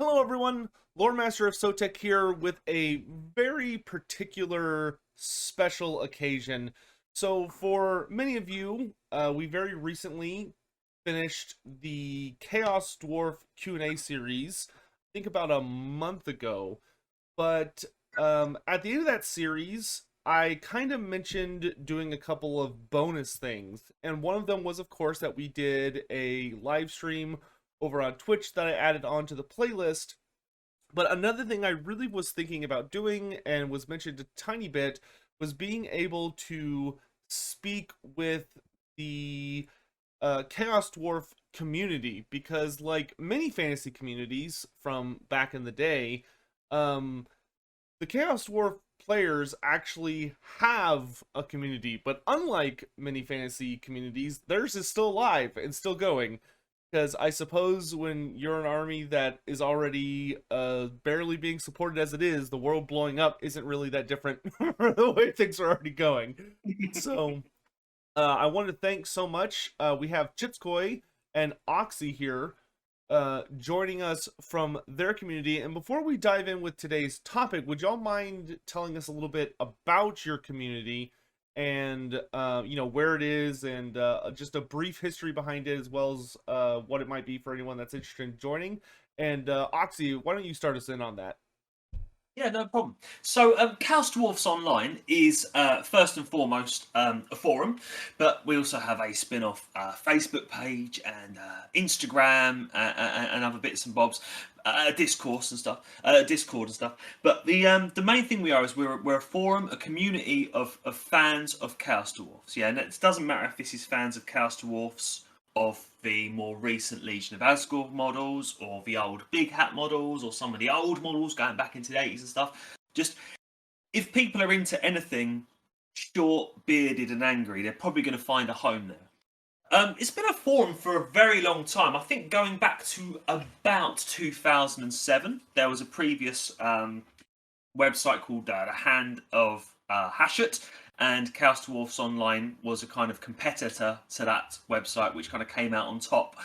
Hello everyone, Lore Master of Sotek here with a very particular special occasion. So for many of you, we very recently finished the Chaos Dwarf Q&A series, I think about a month ago. But at the end of that series, I kind of mentioned doing a couple of bonus things. And one of them was, of course, that we did a live stream over on Twitch that I added onto the playlist. But another thing I really was thinking about doing and was mentioned a tiny bit was being able to speak with the Chaos Dwarf community, because like many fantasy communities from back in the day, um, the Chaos Dwarf players actually have a community, but unlike many fantasy communities, theirs is still alive and still going. Because I suppose when you're an army that is already barely being supported as it is, the world blowing up isn't really that different from the way things are already going. So I want to thank so much. We have Chitskoi and Oxy here joining us from their community. And before we dive in with today's topic, would y'all mind telling us a little bit about your community and where it is, and just a brief history behind it, as well as what it might be for anyone that's interested in joining? And Oxy, why don't you start us in on that? Yeah, no problem. So, Chaos Dwarfs Online is first and foremost a forum, but we also have a spin-off Facebook page and Instagram and other bits and bobs, Discourse and stuff, Discord and stuff. But the main thing we are is we're a forum, a community of fans of Chaos Dwarfs. Yeah, and it doesn't matter if this is fans of Chaos Dwarfs, of the more recent Legion of Asgore models, or the old Big Hat models, or some of the old models going back into the 80s and stuff. Just, if people are into anything short, bearded, and angry, they're probably going to find a home there. It's been a forum for a very long time. I think going back to about 2007, there was a previous website called The Hand of Hashut, and Chaos Dwarfs Online was a kind of competitor to that website, which kind of came out on top.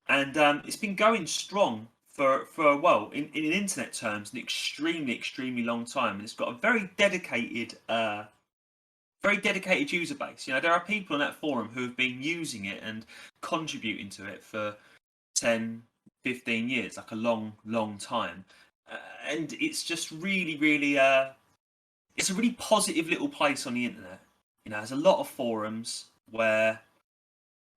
And it's been going strong for well, in internet terms, an extremely long time, and it's got a very dedicated user base. You know, there are people on that forum who have been using it and contributing to it for 10, 15 years, like a long time. And it's just really it's a really positive little place on the internet. You know, there's a lot of forums where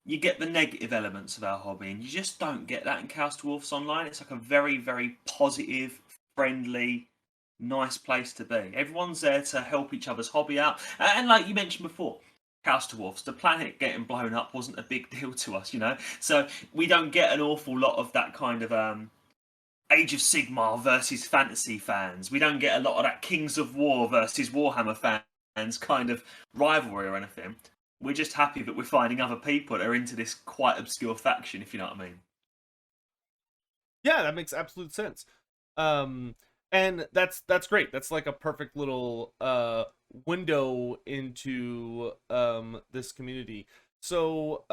you get the negative elements of our hobby, and you just don't get that in Chaos Dwarfs Online. It's like a very positive, friendly, nice place to be. Everyone's there to help each other's hobby out. And like you mentioned before, Chaos Dwarfs, the planet getting blown up wasn't a big deal to us, you know? So we don't get an awful lot of that kind of Age of Sigmar versus fantasy fans. We don't get a lot of that Kings of War versus Warhammer fans kind of rivalry or anything. We're just happy that we're finding other people that are into this quite obscure faction, if you know what I mean. Yeah, that makes absolute sense. And that's great. That's like a perfect little window into this community. So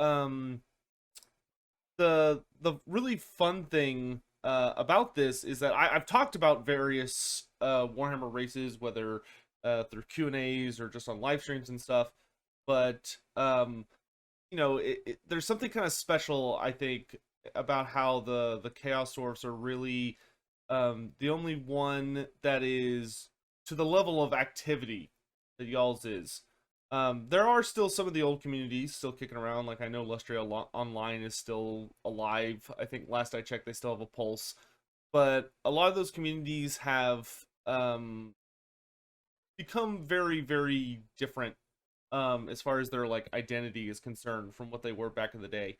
the really fun thing about this is that I've talked about various Warhammer races, whether through Q&As or just on live streams and stuff. But there's something kind of special, I think, about how the Chaos Dwarfs are really the only one that is to the level of activity that y'all's is. There are still some of the old communities still kicking around. Like I know Lustria Online is still alive. I think last I checked, they still have a pulse. But a lot of those communities have become very different as far as their like identity is concerned from what they were back in the day.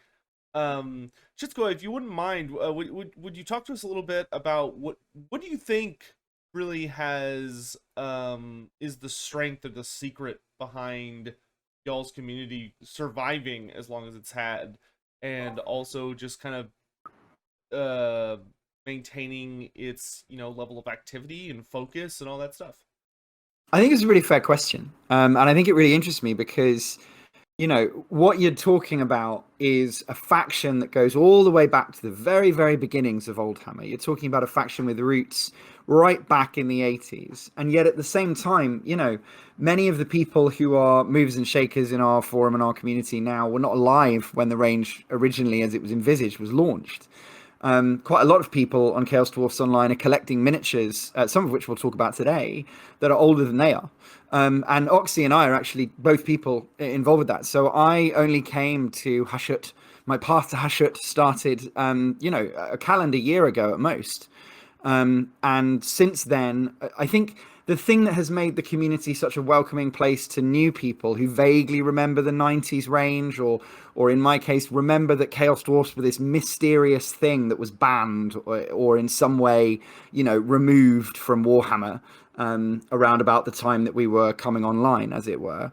Shitsko, if you wouldn't mind, would you talk to us a little bit about what do you think really has is the strength or the secret behind y'all's community surviving as long as it's had, and also just kind of maintaining its level of activity and focus and all that stuff? I think it's a really fair question. And I think it really interests me because, what you're talking about is a faction that goes all the way back to the very, very beginnings of Oldhammer. You're talking about a faction with roots right back in the 80s. And yet at the same time, many of the people who are movers and shakers in our forum and our community now were not alive when the range originally, as it was envisaged, was launched. Quite a lot of people on Chaos Dwarfs Online are collecting miniatures, some of which we'll talk about today, that are older than they are. And Oxy and I are actually both people involved with that. So I only came to Hashut. My path to Hashut started, a calendar year ago at most. And since then, I think the thing that has made the community such a welcoming place to new people who vaguely remember the 90s range, or in my case, remember that Chaos Dwarfs were this mysterious thing that was banned or in some way, removed from Warhammer around about the time that we were coming online, as it were.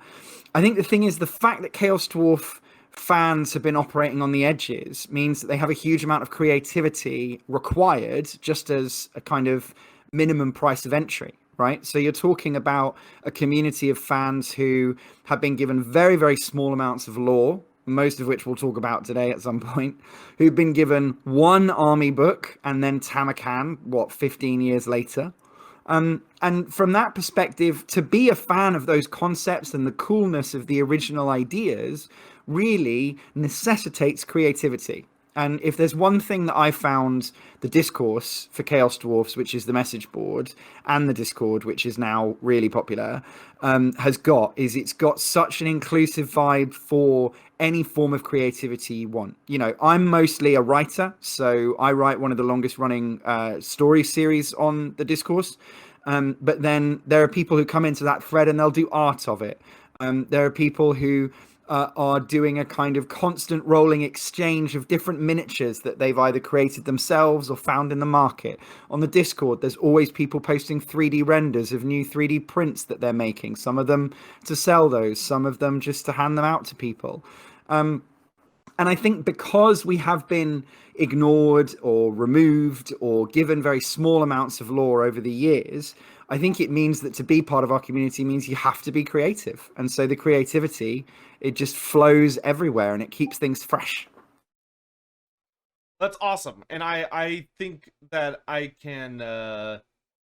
I think the thing is, the fact that Chaos Dwarf fans have been operating on the edges means that they have a huge amount of creativity required just as a kind of minimum price of entry, right? So you're talking about a community of fans who have been given very, very small amounts of lore, most of which we'll talk about today at some point, who've been given one army book and then Tamurkhan, 15 years later. And from that perspective, to be a fan of those concepts and the coolness of the original ideas really necessitates creativity. And if there's one thing that I found the discourse for Chaos Dwarfs, which is the message board, and the Discord, which is now really popular, has got, is it's got such an inclusive vibe for any form of creativity you want. I'm mostly a writer, so I write one of the longest running story series on the discourse. But then there are people who come into that thread and they'll do art of it. There are people who are doing a kind of constant rolling exchange of different miniatures that they've either created themselves or found in the market. On the Discord, there's always people posting 3D renders of new 3D prints that they're making, some of them to sell those, some of them just to hand them out to people. And I think because we have been ignored or removed or given very small amounts of lore over the years, I think it means that to be part of our community means you have to be creative. And so the creativity, it just flows everywhere and it keeps things fresh. That's awesome. And I think that I can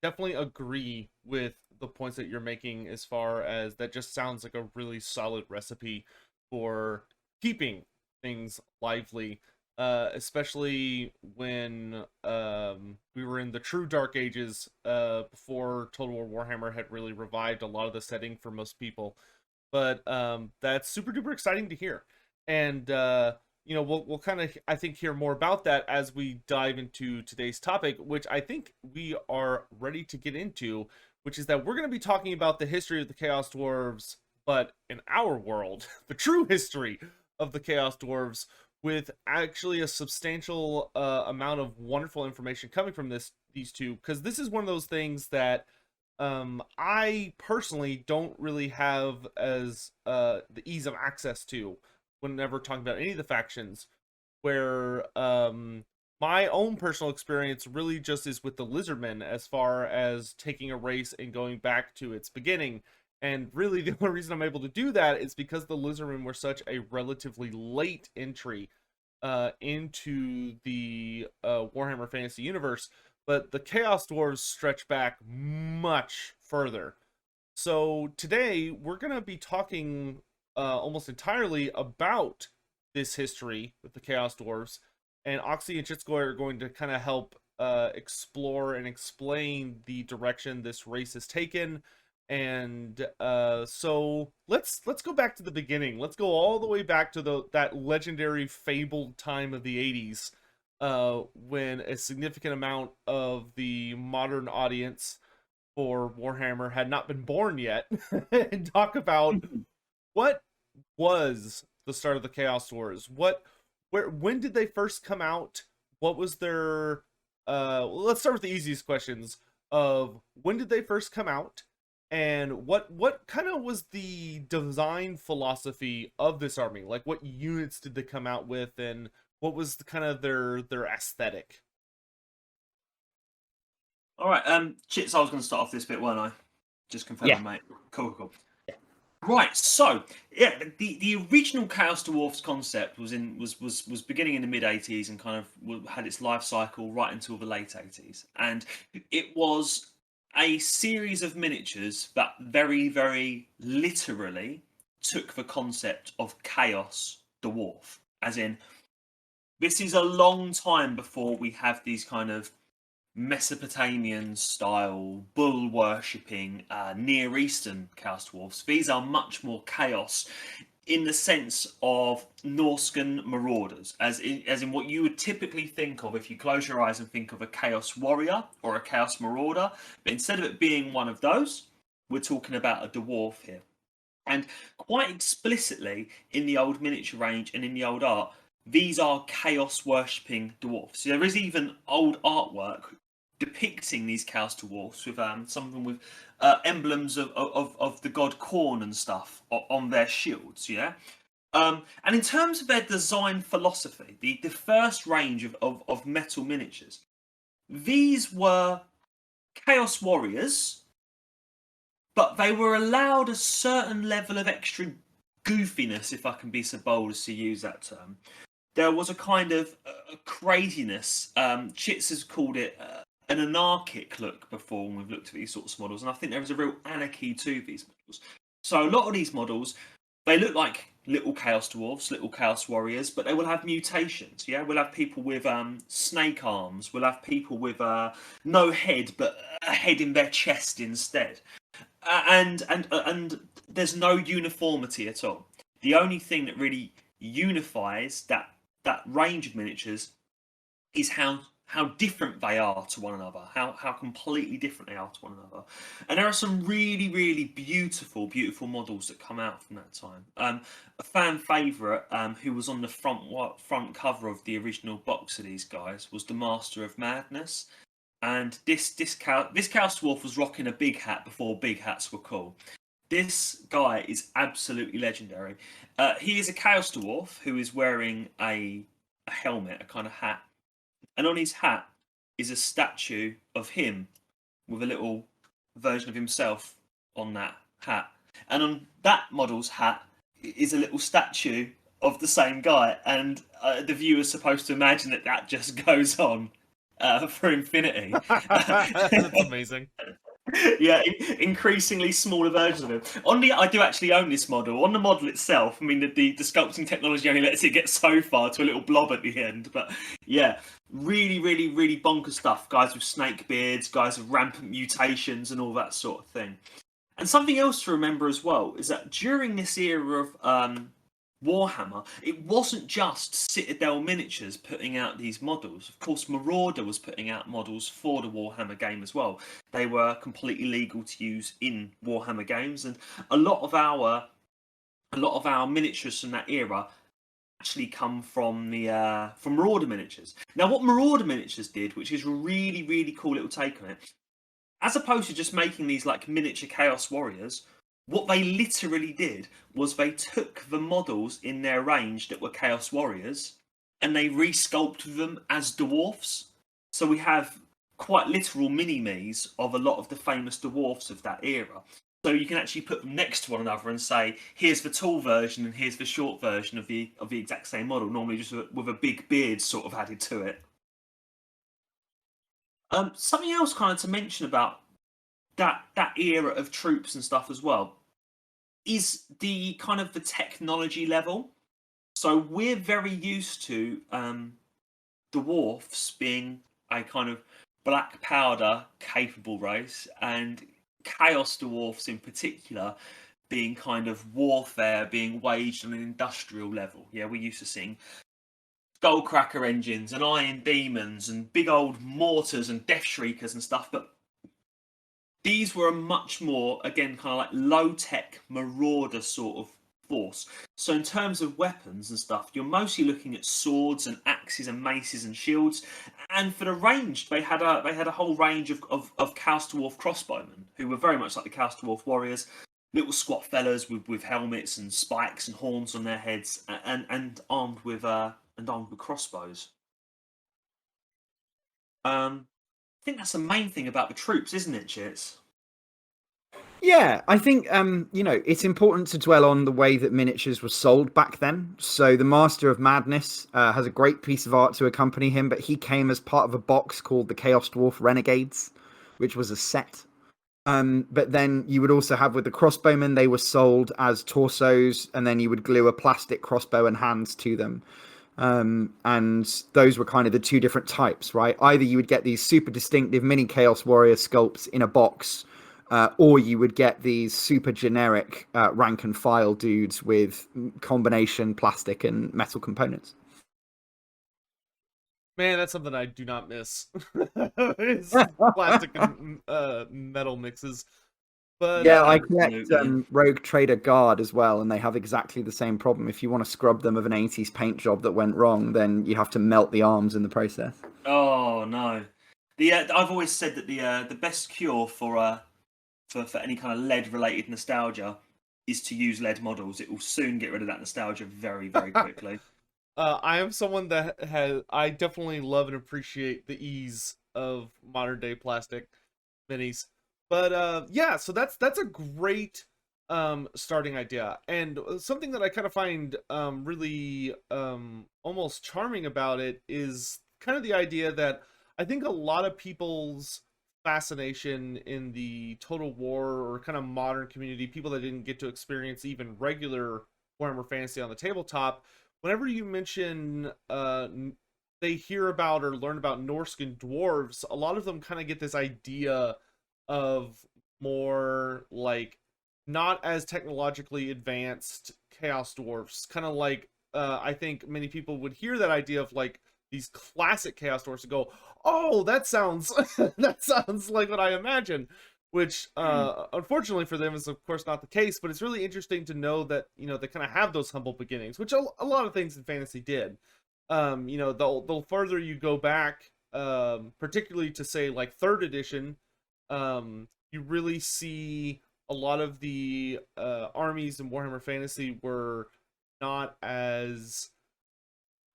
definitely agree with the points that you're making, as far as that just sounds like a really solid recipe for keeping things lively, especially when we were in the true dark ages, before Total War Warhammer had really revived a lot of the setting for most people. But that's super duper exciting to hear. And we'll kind of, I think, hear more about that as we dive into today's topic, which I think we are ready to get into, which is that we're going to be talking about the history of the Chaos Dwarves, but in our world, the true history of the Chaos Dwarves, with actually a substantial amount of wonderful information coming from these two, because this is one of those things that I personally don't really have as the ease of access to whenever talking about any of the factions, where my own personal experience really just is with the Lizardmen, as far as taking a race and going back to its beginning. And really, the only reason I'm able to do that is because the Lizardmen were such a relatively late entry into the Warhammer Fantasy universe, but the Chaos Dwarves stretch back much further. So today, we're going to be talking almost entirely about this history with the Chaos Dwarves, and Oxy and Chitsko are going to kind of help explore and explain the direction this race has taken. And so let's go back to the beginning. Let's go all the way back to that legendary fabled time of the 80s, when a significant amount of the modern audience for Warhammer had not been born yet, and talk about what was the start of the Chaos Wars. When did they first come out? What was their let's start with the easiest questions of when did they first come out? And what kind of was the design philosophy of this army? Like, what units did they come out with, and what was kind of their aesthetic? All right, Chits, I was going to start off this bit, weren't I? Just confirming, Yeah. mate. Cool. Right, so yeah, the original Chaos Dwarfs concept was beginning in the mid '80s and kind of had its life cycle right until the late '80s, and it was a series of miniatures that very very literally took the concept of Chaos Dwarf, as in this is a long time before we have these kind of Mesopotamian style, bull worshipping, Near Eastern Chaos Dwarfs. These are much more chaos in the sense of Norscan marauders, as in what you would typically think of if you close your eyes and think of a Chaos Warrior or a Chaos Marauder. But instead of it being one of those, we're talking about a dwarf here. And quite explicitly in the old miniature range and in the old art, these are chaos worshipping dwarfs. There is even old artwork depicting these Chaos Dwarfs with some of them with emblems of the god Khorne and stuff on their shields. Yeah. And in terms of their design philosophy, the first range of metal miniatures, these were Chaos Warriors, but they were allowed a certain level of extra goofiness, if I can be so bold as to use that term. There was a kind of craziness. Chits has called it an anarchic look before when we've looked at these sorts of models, and I think there is a real anarchy to these models. So a lot of these models, they look like little Chaos Dwarfs, little Chaos Warriors, but they will have mutations. Yeah, we'll have people with snake arms. We'll have people with no head, but a head in their chest instead. And there's no uniformity at all. The only thing that really unifies that range of miniatures is how different they are to one another, how completely different they are to one another. And there are some really, really beautiful models that come out from that time. A fan favourite who was on the front cover of the original box of these guys was the Master of Madness. And this Chaos Dwarf was rocking a big hat before big hats were cool. This guy is absolutely legendary. He is a Chaos Dwarf who is wearing a helmet, a kind of hat. And on his hat is a statue of him with a little version of himself on that hat. And on that model's hat is a little statue of the same guy. And the viewer's supposed to imagine that just goes on for infinity. That's amazing. Yeah, increasingly smaller versions of him. I do actually own this model. On the model itself, I mean, the sculpting technology only lets it get so far to a little blob at the end. But yeah, really, really, really bonkers stuff. Guys with snake beards, guys with rampant mutations, and all that sort of thing. And something else to remember as well is that during this era of Warhammer, it wasn't just Citadel Miniatures putting out these models. Of course, Marauder was putting out models for the Warhammer game as well. They were completely legal to use in Warhammer games, and a lot of our miniatures from that era actually come from Marauder miniatures. Now, what Marauder miniatures did, which is a really, really cool little take on it, as opposed to just making these like miniature Chaos Warriors, what they literally did was they took the models in their range that were Chaos Warriors and they resculpted them as dwarfs. So we have quite literal mini-me's of a lot of the famous dwarfs of that era. So you can actually put them next to one another and say, here's the tall version and here's the short version of the exact same model, normally just with a big beard sort of added to it. Something else kind of to mention about that era of troops and stuff as well is the kind of the technology level. So we're very used to dwarfs being a kind of black powder capable race, and Chaos Dwarfs in particular being kind of warfare being waged on an industrial level. Yeah, we're used to seeing Skullcracker engines and Iron Demons and big old mortars and Death Shriekers and stuff, but these were a much more, again, kind of like low-tech marauder sort of force. So in terms of weapons and stuff, you're mostly looking at swords and axes and maces and shields. And for the range, they had a whole range of Chaos Dwarf crossbowmen who were very much like the Chaos Dwarf warriors, little squat fellas with helmets and spikes and horns on their heads, and armed with crossbows. I think that's the main thing about the troops, isn't it, Chits? Yeah, I think it's important to dwell on the way that miniatures were sold back then. So the Master of Madness has a great piece of art to accompany him, but he came as part of a box called the Chaos Dwarf Renegades, which was a set. But then you would also have with the crossbowmen, they were sold as torsos, and then you would glue a plastic crossbow and hands to them. And those were kind of the two different types, right? Either you would get these super distinctive mini Chaos Warrior sculpts in a box, or you would get these super generic rank and file dudes with combination plastic and metal components. Man, that's something I do not miss. It's plastic and metal mixes. But yeah, I collect Rogue Trader Guard as well, and they have exactly the same problem. If you want to scrub them of an 80s paint job that went wrong, then you have to melt the arms in the process. Oh no! I've always said that the best cure for any kind of lead related nostalgia is to use lead models. It will soon get rid of that nostalgia very, very quickly. I am someone that I definitely love and appreciate the ease of modern day plastic minis. But yeah, so that's a great starting idea. And something that I kind of find really almost charming about it is kind of the idea that I think a lot of people's fascination in the Total War or kind of modern community, people that didn't get to experience even regular Warhammer Fantasy on the tabletop, whenever you mention they hear about or learn about Norscan dwarves, a lot of them kind of get this idea of more like not as technologically advanced Chaos Dwarfs. Kind of like I think many people would hear that idea of like these classic Chaos Dwarfs and go, "Oh, that sounds that sounds like what I imagine." Which unfortunately for them is of course not the case, but it's really interesting to know that they kind of have those humble beginnings, which a lot of things in fantasy did. The further you go back, particularly to say like third edition, you really see a lot of the armies in Warhammer Fantasy were not as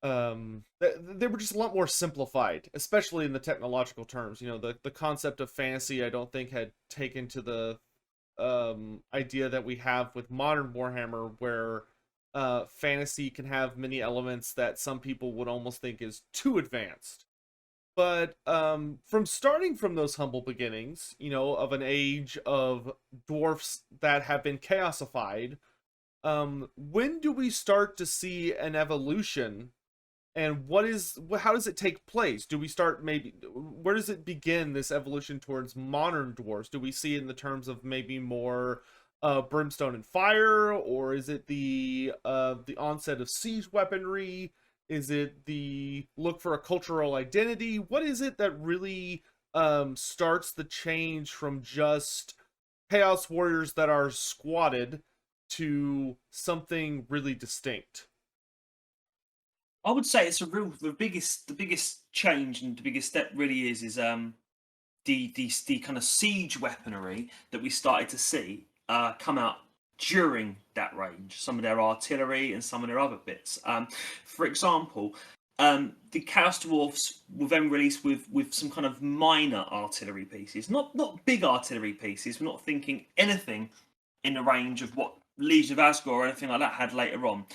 they were just a lot more simplified, especially in the technological terms. The concept of fantasy I don't think had taken to the idea that we have with modern Warhammer, where fantasy can have many elements that some people would almost think is too advanced. But from starting from those humble beginnings, of an age of dwarfs that have been chaosified, when do we start to see an evolution? And how does it take place? Do we start where does it begin, this evolution towards modern dwarves? Do we see it in the terms of maybe more brimstone and fire, or is it the onset of siege weaponry? Is it the look for a cultural identity? What is it that really starts the change from just chaos warriors that are squatted to something really distinct? I would say it's the biggest change and the biggest step really is the kind of siege weaponry that we started to see come out during that range. Some of their artillery and some of their other bits. For example, the Chaos Dwarfs were then released with some kind of minor artillery pieces, not big artillery pieces. We're not thinking anything in the range of what Legion of Asgore or anything like that had later on.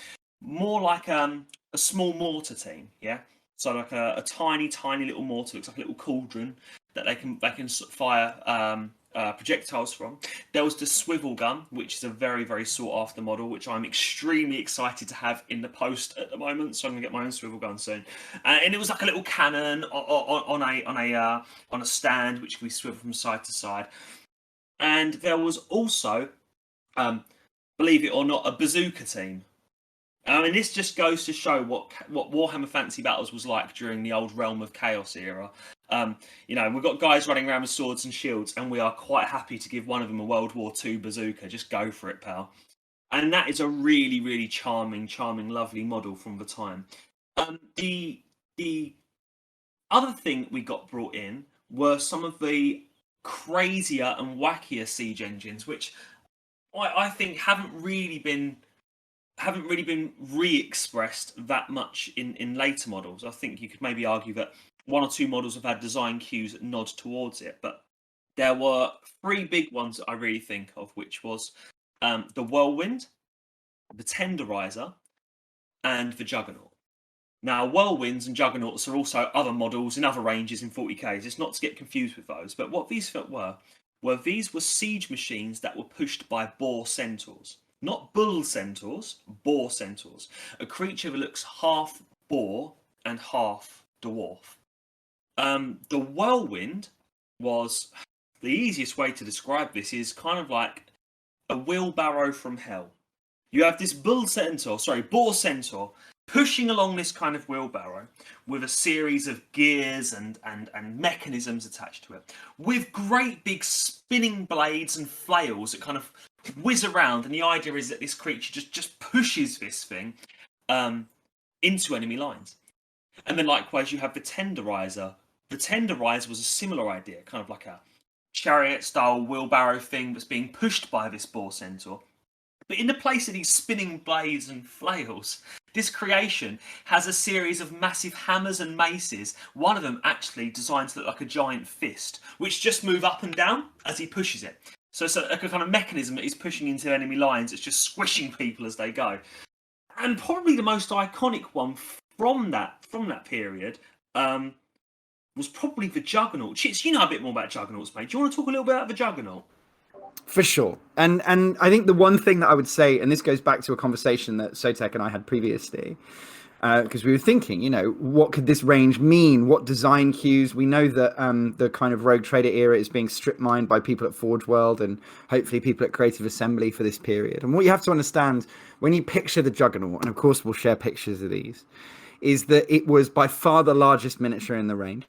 More like a small mortar team, yeah. So like a tiny little mortar, looks like a little cauldron that they can fire projectiles from. There was the swivel gun, which is a very, very sought after model, which I'm extremely excited to have in the post at the moment. So I'm gonna get my own swivel gun soon. And it was like a little cannon on a stand, which we swivel from side to side. And there was also, believe it or not, a bazooka team. I mean, this just goes to show what Warhammer Fantasy Battles was like during the old Realm of Chaos era. We've got guys running around with swords and shields, and we are quite happy to give one of them a World War II bazooka. Just go for it, pal. And that is a really, really charming, lovely model from the time. The other thing we got brought in were some of the crazier and wackier siege engines, which I think haven't really been re-expressed that much in later models. I think you could maybe argue that one or two models have had design cues that nod towards it, but there were three big ones that I really think of, which was the Whirlwind, the Tenderizer, and the Juggernaut. Now, Whirlwinds and Juggernauts are also other models in other ranges in 40Ks. It's not to get confused with those. But what these these were siege machines that were pushed by boar centaurs. Not bull centaurs, boar centaurs. A creature that looks half boar and half dwarf. The Whirlwind was... The easiest way to describe this is kind of like a wheelbarrow from hell. You have this boar centaur, pushing along this kind of wheelbarrow with a series of gears and mechanisms attached to it, with great big spinning blades and flails that kind of whiz around. And the idea is that this creature just pushes this thing into enemy lines. And then likewise, you have the Tenderizer. The Tenderizer was a similar idea, kind of like a chariot-style wheelbarrow thing that's being pushed by this boar centaur. But in the place of these spinning blades and flails, this creation has a series of massive hammers and maces, one of them actually designed to look like a giant fist, which just move up and down as he pushes it. So it's like a kind of mechanism that he's pushing into enemy lines. It's just squishing people as they go. And probably the most iconic one from that period was probably the Juggernaut. Chits, you know a bit more about Juggernauts, mate. Do you want to talk a little bit about the Juggernaut? For sure. And I think the one thing that I would say, and this goes back to a conversation that Sotek and I had previously, because we were thinking, what could this range mean? What design cues? We know that the kind of Rogue Trader era is being strip mined by people at Forge World and hopefully people at Creative Assembly for this period. And what you have to understand when you picture the Juggernaut, and of course we'll share pictures of these, is that it was by far the largest miniature in the range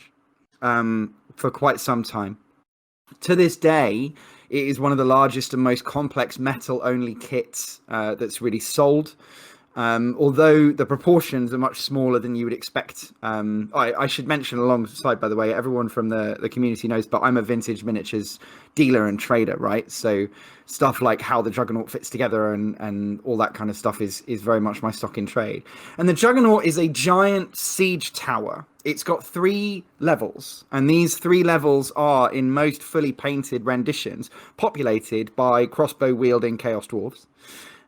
for quite some time. To this day, it is one of the largest and most complex metal-only kits that's really sold. Although the proportions are much smaller than you would expect. I should mention alongside, by the way, everyone from the community knows, but I'm a vintage miniatures dealer and trader, right? So stuff like how the Juggernaut fits together and all that kind of stuff is very much my stock in trade. And the Juggernaut is a giant siege tower. It's got 3 levels, and these 3 levels are, in most fully painted renditions, populated by crossbow-wielding Chaos Dwarfs.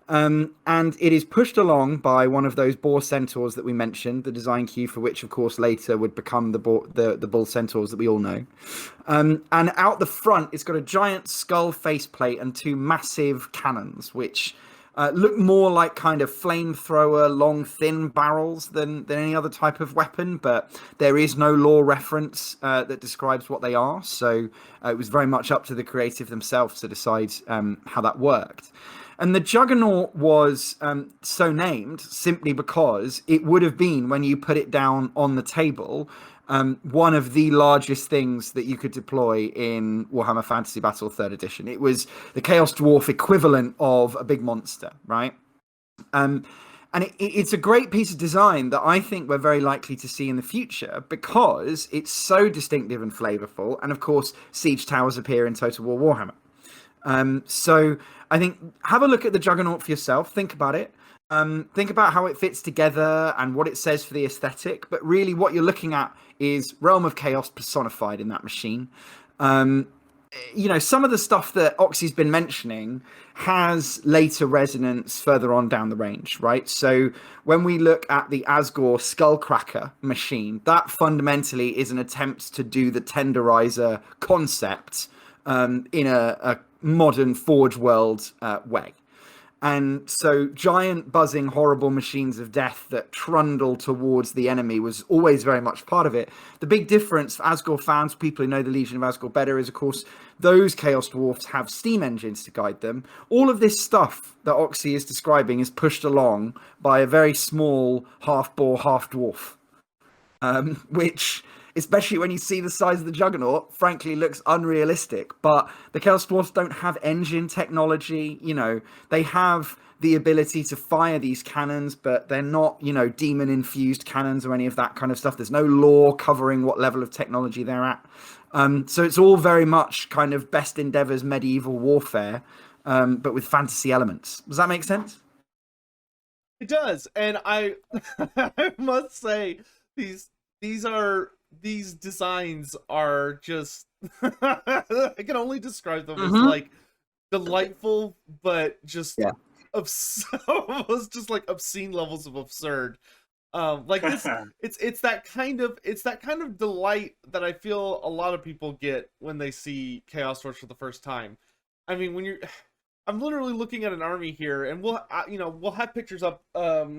And it is pushed along by one of those boar centaurs that we mentioned, the design cue for which, of course, later would become the bull centaurs that we all know. And out the front, it's got a giant skull faceplate and 2 massive cannons, which look more like kind of flamethrower, long, thin barrels than any other type of weapon, but there is no lore reference that describes what they are. So it was very much up to the creative themselves to decide how that worked. And the Juggernaut was so named simply because it would have been, when you put it down on the table, one of the largest things that you could deploy in Warhammer Fantasy Battle 3rd Edition. It was the Chaos Dwarf equivalent of a big monster, right? And it's a great piece of design that I think we're very likely to see in the future because it's so distinctive and flavorful. And of course, siege towers appear in Total War Warhammer. So I think have a look at the Juggernaut for yourself. Think about it. Think about how it fits together and what it says for the aesthetic. But really what you're looking at is Realm of Chaos personified in that machine. Some of the stuff that Oxy's been mentioning has later resonance further on down the range, right? So when we look at the Asgore Skullcracker machine, that fundamentally is an attempt to do the Tenderizer concept in a modern Forge World way. And so giant buzzing horrible machines of death that trundle towards the enemy was always very much part of it. The big difference for Asgore fans, people who know the Legion of Asgore better, is of course those Chaos Dwarfs have steam engines to guide them. All of this stuff that Oxy is describing is pushed along by a very small half boar, half dwarf, which, especially when you see the size of the Juggernaut, frankly looks unrealistic. But the Chaos Dwarfs don't have engine technology. They have the ability to fire these cannons, but they're not, demon-infused cannons or any of that kind of stuff. There's no lore covering what level of technology they're at. So it's all very much kind of best endeavors medieval warfare, but with fantasy elements. Does that make sense? It does. And I must say, these are these designs are just I can only describe them as Mhm. like delightful, but just Yeah. almost just like obscene levels of absurd. Like this, it's that kind of delight that I feel a lot of people get when they see Chaos Dwarfs for the first time. I mean, when you're, I'm literally looking at an army here, and we'll have pictures up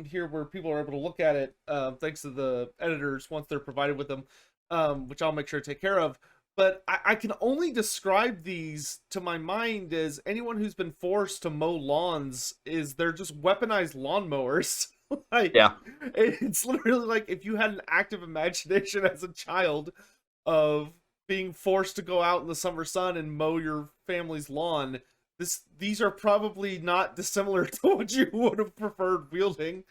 here where people are able to look at it, thanks to the editors once they're provided with them, which I'll make sure to take care of. But I can only describe these to my mind as anyone who's been forced to mow lawns is they're just weaponized lawnmowers. Like, Yeah. it's literally like if you had an active imagination as a child of being forced to go out in the summer sun and mow your family's lawn, these are probably not dissimilar to what you would have preferred wielding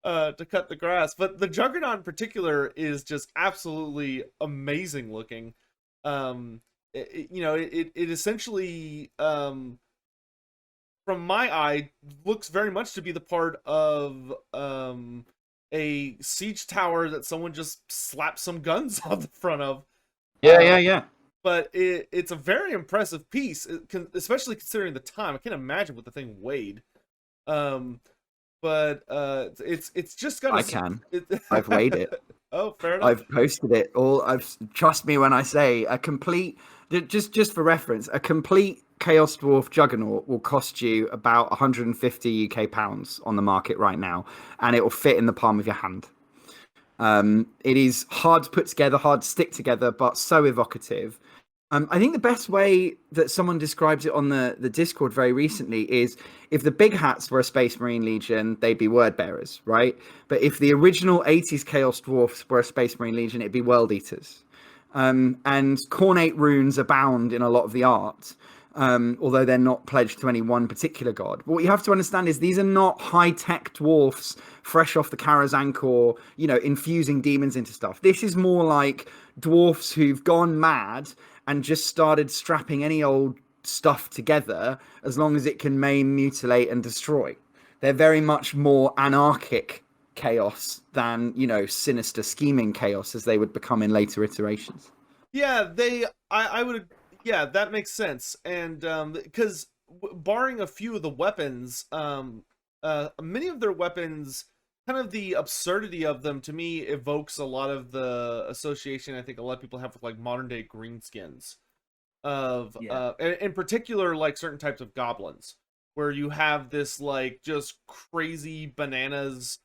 to cut the grass. But the Juggernaut in particular is just absolutely amazing looking. It essentially, from my eye, looks very much to be the part of a siege tower that someone just slapped some guns on the front of. Yeah. But it's a very impressive piece, especially considering the time. I can't imagine what the thing weighed. But it's just got. I can. I've weighed it. Oh, fair enough. I've posted it all. Trust me when I say a complete. Just for reference, a complete Chaos Dwarf Juggernaut will cost you about 150 UK pounds on the market right now, and it will fit in the palm of your hand. It is hard to put together, hard to stick together, but so evocative. I think the best way that someone describes it on the Discord very recently is if the big hats were a Space Marine Legion, they'd be word bearers, right? But if the original 80s Chaos Dwarfs were a Space Marine Legion, it'd be world eaters. And cornate runes abound in a lot of the art, although they're not pledged to any one particular god. But what you have to understand is these are not high-tech dwarfs fresh off the Karazhan Core, infusing demons into stuff. This is more like dwarfs who've gone mad and just started strapping any old stuff together as long as it can maim, mutilate, and destroy. They're very much more anarchic chaos than, sinister scheming chaos as they would become in later iterations. Yeah, I would, yeah, that makes sense. And because barring a few of the weapons, many of their weapons, kind of the absurdity of them to me evokes a lot of the association I think a lot of people have with like modern day greenskins of in particular like certain types of goblins where you have this like just crazy bananas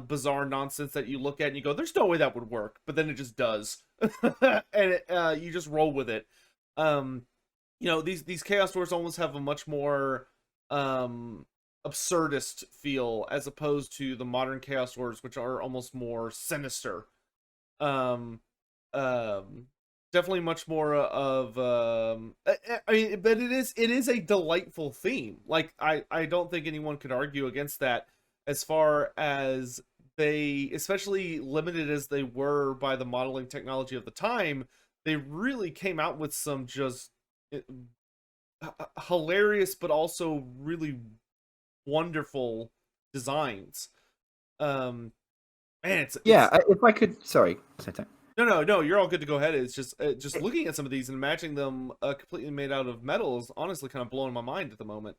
bizarre nonsense that you look at and you go there's no way that would work, but then it just does. And you just roll with it. These Chaos Dwarfs almost have a much more absurdist feel as opposed to the modern Chaos Dwarfs, which are almost more sinister. Definitely much more of I mean, but it is a delightful theme. Like I don't think anyone could argue against that as far as they, especially limited as they were by the modeling technology of the time, they really came out with some just hilarious but also really wonderful designs. If I could, sorry, Sotek. No, you're all good to go ahead. It's just looking at some of these and imagining them completely made out of metal is honestly kind of blowing my mind at the moment.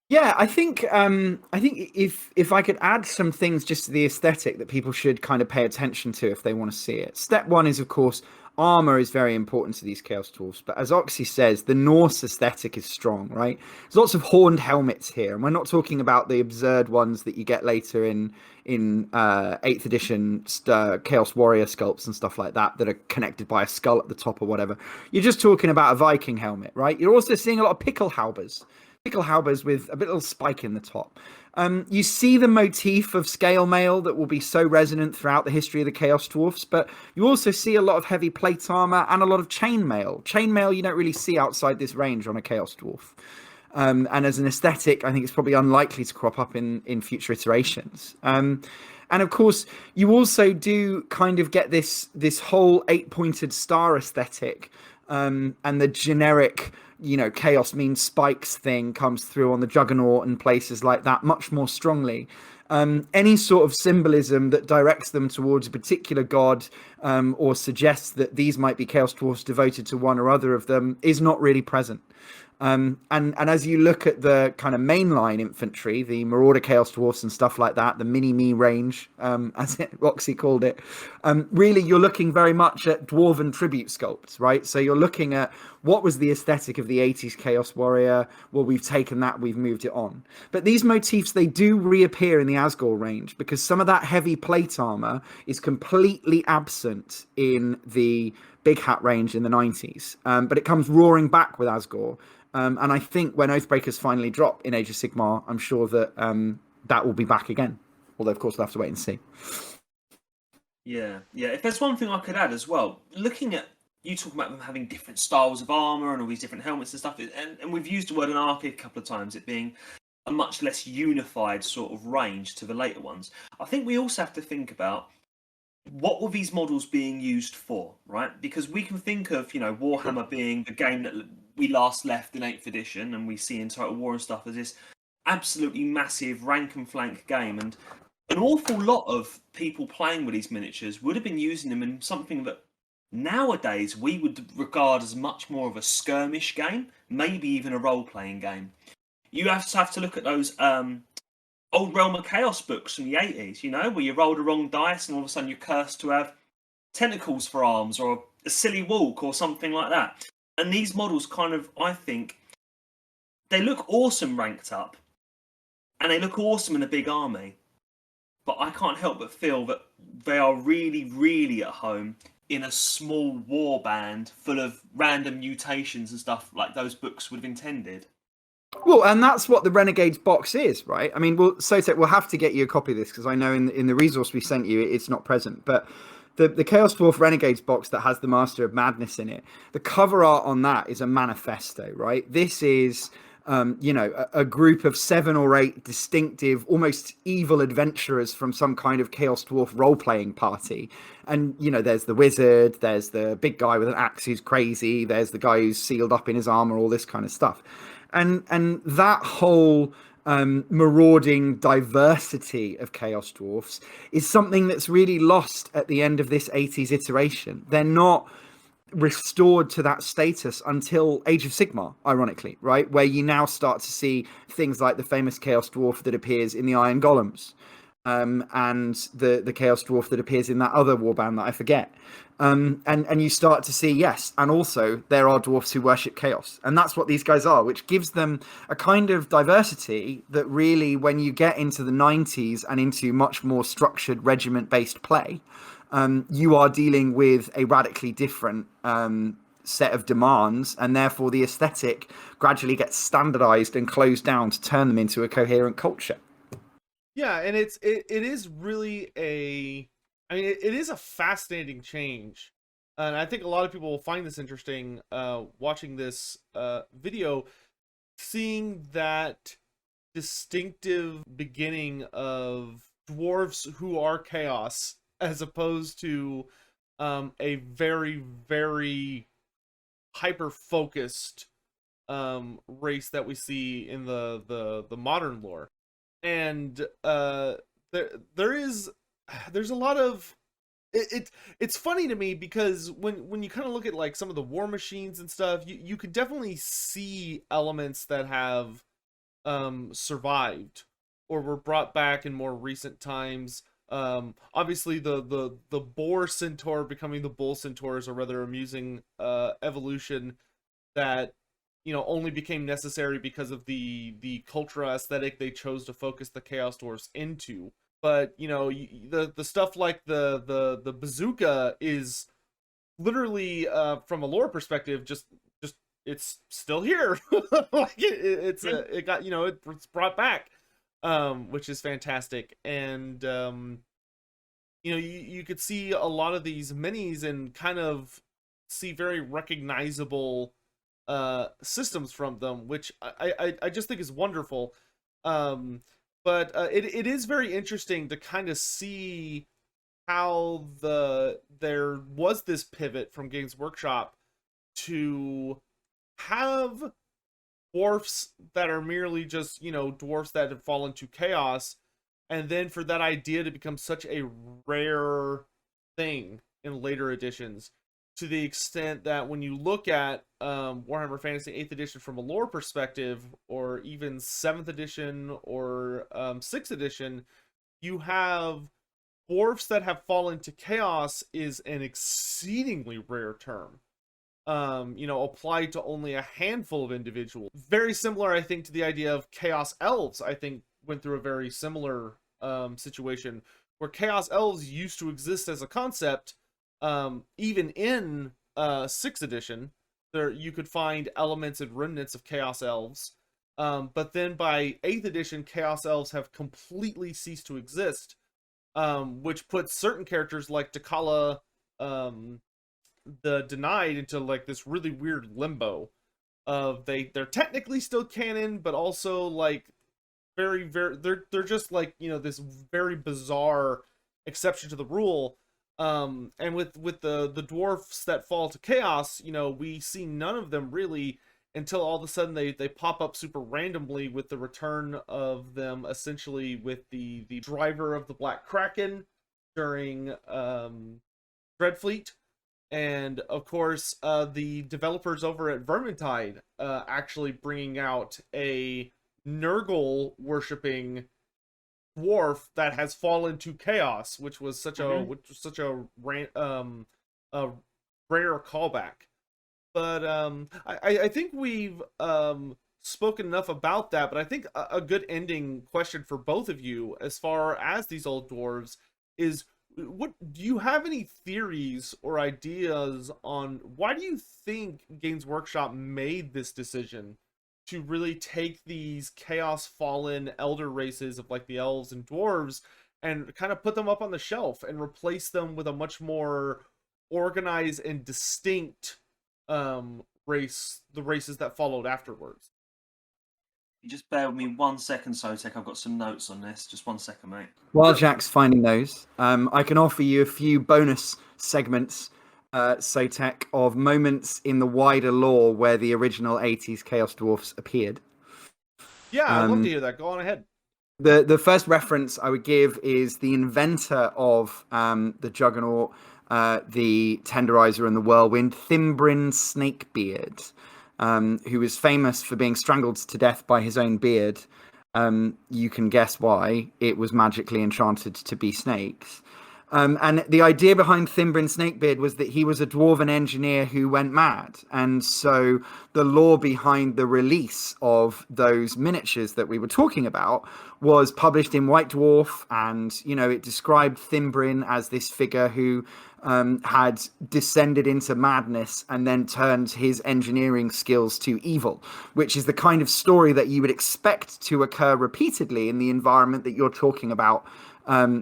Yeah, I think if I could add some things just to the aesthetic that people should kind of pay attention to if they want to see it. Step one is, of course, armor is very important to these Chaos Dwarfs, but as Oxy says, the Norse aesthetic is strong, right? There's lots of horned helmets here, and we're not talking about the absurd ones that you get later in 8th edition Chaos Warrior sculpts and stuff like that are connected by a skull at the top or whatever. You're just talking about a Viking helmet, right? You're also seeing a lot of pickelhaubers with a little spike in the top. You see the motif of scale mail that will be so resonant throughout the history of the Chaos Dwarfs, but you also see a lot of heavy plate armor and a lot of chain mail. Chain mail you don't really see outside this range on a Chaos Dwarf. And as an aesthetic, I think it's probably unlikely to crop up in future iterations. And of course, you also do kind of get this whole 8-pointed star aesthetic, and the generic, chaos means spikes thing comes through on the Juggernaut and places like that much more strongly. Any sort of symbolism that directs them towards a particular god, or suggests that these might be Chaos Dwarfs devoted to one or other of them, is not really present. And as you look at the kind of mainline infantry, the Marauder Chaos Dwarfs and stuff like that, the mini-me range, as Roxy called it, really you're looking very much at dwarven tribute sculpts, right? So you're looking at what was the aesthetic of the 80s Chaos Warrior. Well, we've taken that, we've moved it on. But these motifs, they do reappear in the Asgore range, because some of that heavy plate armor is completely absent in the Big Hat range in the 90s. But it comes roaring back with Asgore. And I think when Oathbreakers finally drop in Age of Sigmar, I'm sure that that will be back again. Although, of course, we'll have to wait and see. Yeah. If there's one thing I could add as well, looking at you talking about them having different styles of armor and all these different helmets and stuff, and we've used the word anarchy a couple of times, it being a much less unified sort of range to the later ones. I think we also have to think about what were these models being used for, right? Because we can think of, Warhammer being the game that we last left in 8th edition, and we see in Total War and stuff as this absolutely massive rank and flank game, and an awful lot of people playing with these miniatures would have been using them in something that nowadays we would regard as much more of a skirmish game, maybe even a role-playing game. You have to look at those old Realm of Chaos books from the 80s, where you rolled a wrong dice and all of a sudden you're cursed to have tentacles for arms or a silly walk or something like that. And these models kind of, I think, they look awesome ranked up and they look awesome in a big army. But I can't help but feel that they are really, really at home in a small war band full of random mutations and stuff like those books would have intended. Well, and that's what the Renegades box is, right? I mean, Sotek, we'll have to get you a copy of this, because I know in the resource we sent you, it's not present. But the Chaos Dwarf Renegades box that has the Master of Madness in it, the cover art on that is a manifesto, right? This is, a group of 7 or 8 distinctive, almost evil adventurers from some kind of Chaos Dwarf role-playing party. And, there's the wizard, there's the big guy with an axe who's crazy, there's the guy who's sealed up in his armor, all this kind of stuff. And that whole marauding diversity of Chaos Dwarfs is something that's really lost at the end of this 80s iteration. They're not restored to that status until Age of Sigmar, ironically, right? Where you now start to see things like the famous Chaos Dwarf that appears in the Iron Golems, and the Chaos Dwarf that appears in that other warband that I forget. And you start to see, yes, and also there are dwarfs who worship chaos, and that's what these guys are, which gives them a kind of diversity that really, when you get into the 90s and into much more structured regiment-based play, you are dealing with a radically different set of demands, and therefore the aesthetic gradually gets standardized and closed down to turn them into a coherent culture. Yeah, and it is really it is a fascinating change, and I think a lot of people will find this interesting watching this video, seeing that distinctive beginning of dwarves who are chaos, as opposed to a very, very hyper-focused race that we see in the modern lore. And there's a lot of it's funny to me, because when you kind of look at like some of the war machines and stuff, you could definitely see elements that have survived or were brought back in more recent times. Obviously the boar centaur becoming the bull centaur is a rather amusing evolution that only became necessary because of the cultural aesthetic they chose to focus the Chaos Dwarfs into. But the stuff like the bazooka is literally from a lore perspective just it's still here. Like it's brought back, which is fantastic. And you could see a lot of these minis and kind of see very recognizable systems from them, which I just think is wonderful. But it is very interesting to kind of see how there was this pivot from Games Workshop to have dwarfs that are merely just dwarfs that have fallen to chaos, and then for that idea to become such a rare thing in later editions, to the extent that when you look at Warhammer Fantasy 8th edition from a lore perspective, or even 7th edition or 6th edition, you have dwarfs that have fallen to chaos is an exceedingly rare term. Applied to only a handful of individuals. Very similar, I think, to the idea of chaos elves. I think went through a very similar situation where chaos elves used to exist as a concept. Even in 6th edition, there you could find elements and remnants of chaos elves. But then by 8th edition, chaos elves have completely ceased to exist, which puts certain characters like Dakala, the Denied, into like this really weird limbo of they're technically still canon, but also like very they're just like, this very bizarre exception to the rule. And with the dwarfs that fall to chaos, we see none of them really until all of a sudden they pop up super randomly with the return of them, essentially with the driver of the Black Kraken during Dreadfleet. And of course, the developers over at Vermintide actually bringing out a Nurgle worshipping dwarf that has fallen to chaos, which was such a rare callback. But I think we've spoken enough about that. But I think a good ending question for both of you, as far as these old dwarves, is: what do you have any theories or ideas on why do you think Games Workshop made this decision to really take these chaos fallen elder races of like the elves and dwarves and kind of put them up on the shelf and replace them with a much more organized and distinct race, the races that followed afterwards? You just bear with me 1 second, Sotek. I've got some notes on this. Just 1 second, mate. While Jack's finding those, I can offer you a few bonus segments, Sotek, of moments in the wider lore where the original 80s Chaos Dwarfs appeared. Yeah, I'd love to hear that. Go on ahead. The first reference I would give is the inventor of the Juggernaut, the Tenderizer, and the Whirlwind, Thimbrin Snakebeard, who was famous for being strangled to death by his own beard. You can guess why. It was magically enchanted to be snakes. And the idea behind Thimbrin Snakebeard was that he was a dwarven engineer who went mad. And so the lore behind the release of those miniatures that we were talking about was published in White Dwarf. And, it described Thimbrin as this figure who had descended into madness and then turned his engineering skills to evil, which is the kind of story that you would expect to occur repeatedly in the environment that you're talking about,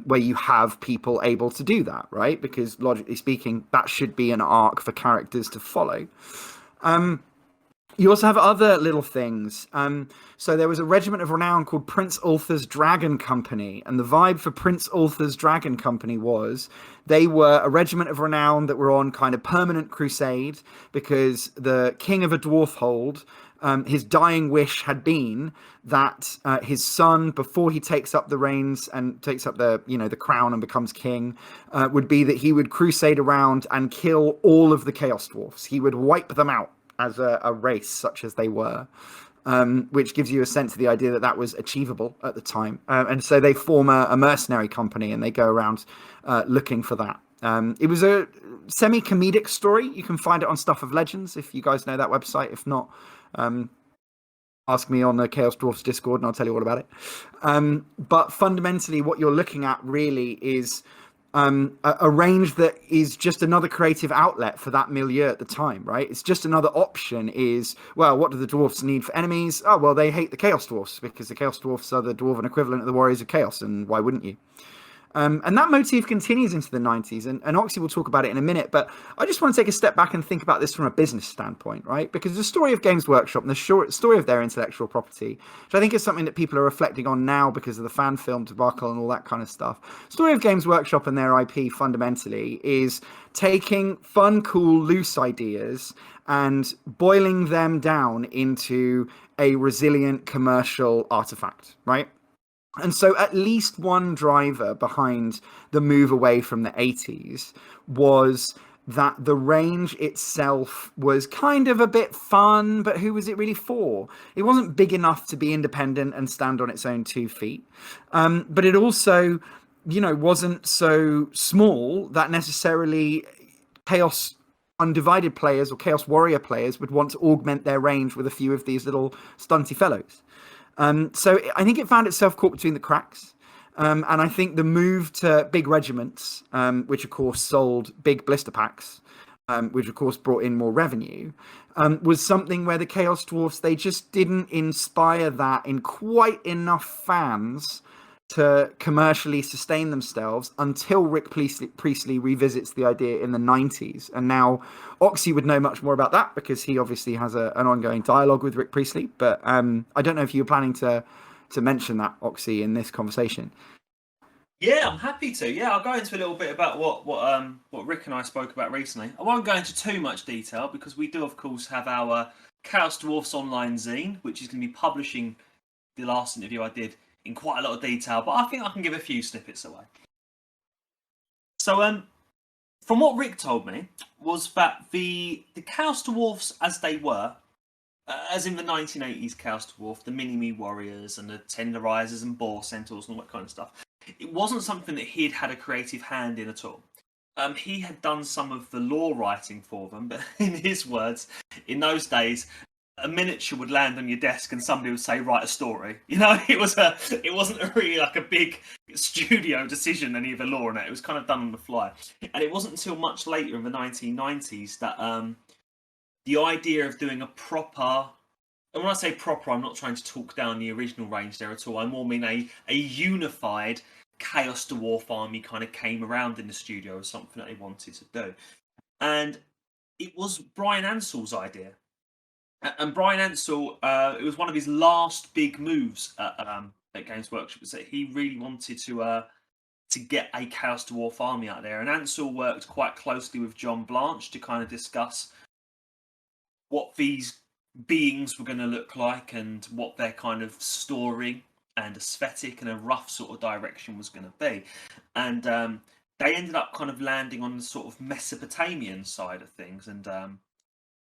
where you have people able to do that, right? Because logically speaking, that should be an arc for characters to follow. You also have other little things. So there was a regiment of renown called Prince Ulther's Dragon Company. And the vibe for Prince Ulther's Dragon Company was they were a regiment of renown that were on kind of permanent crusade because the king of a dwarf hold, his dying wish had been that his son, before he takes up the reins and takes up the crown and becomes king, would be that he would crusade around and kill all of the Chaos Dwarfs. He would wipe them out as a race, such as they were, which gives you a sense of the idea that was achievable at the time. And so they form a mercenary company and they go around looking for that. It was a semi-comedic story. You can find it on Stuff of Legends if you guys know that website. If not, ask me on the Chaos Dwarfs Discord and I'll tell you all about it. But fundamentally, what you're looking at really is a range that is just another creative outlet for that milieu at the time, right? It's just another option is, well, what do the dwarfs need for enemies? Oh, well, they hate the Chaos Dwarfs because the Chaos Dwarfs are the dwarven equivalent of the Warriors of Chaos, and why wouldn't you? And that motif continues into the 90s, and Oxy will talk about it in a minute, but I just want to take a step back and think about this from a business standpoint, right? Because the story of Games Workshop and the story of their intellectual property, which I think is something that people are reflecting on now because of the fan film debacle and all that kind of stuff. Story of Games Workshop and their IP fundamentally is taking fun, cool, loose ideas and boiling them down into a resilient commercial artifact, right? And so at least one driver behind the move away from the 80s was that the range itself was kind of a bit fun, but who was it really for? It wasn't big enough to be independent and stand on its own 2 feet. But it also, wasn't so small that necessarily Chaos Undivided players or Chaos Warrior players would want to augment their range with a few of these little stunty fellows. So I think it found itself caught between the cracks. And I think the move to big regiments, which of course sold big blister packs, which of course brought in more revenue, was something where the Chaos Dwarfs, they just didn't inspire that in quite enough fans to commercially sustain themselves until Rick Priestley revisits the idea in the 90s. And now Oxy would know much more about that because he obviously has an ongoing dialogue with Rick Priestley. But I don't know if you were planning to mention that, Oxy, in this conversation. Yeah, I'm happy to. Yeah, I'll go into a little bit about what Rick and I spoke about recently. I won't go into too much detail because we do, of course, have our Chaos Dwarfs Online zine, which is going to be publishing the last interview I did in quite a lot of detail, but I think I can give a few snippets away. So, from what Rick told me, was that the Chaos Dwarfs, as they were, as in the 1980s Chaos Dwarf, the Mini-Me Warriors and the Tenderizers and Boar Centaurs and all that kind of stuff, it wasn't something that he'd had a creative hand in at all. He had done some of the lore writing for them, but in his words, in those days, a miniature would land on your desk and somebody would say, write a story. It wasn't really like a big studio decision, any of the lore in it. It was kind of done on the fly. And it wasn't until much later in the 1990s that the idea of doing a proper, and when I say proper, I'm not trying to talk down the original range there at all. I more mean a unified Chaos Dwarf army kind of came around in the studio as something that they wanted to do. And it was Brian Ansell's idea. And Brian Ansell, it was one of his last big moves at Games Workshop, was that he really wanted to get a Chaos Dwarf army out there. And Ansell worked quite closely with John Blanche to kind of discuss what these beings were going to look like and what their kind of story and aesthetic and a rough sort of direction was going to be. And they ended up kind of landing on the sort of Mesopotamian side of things. And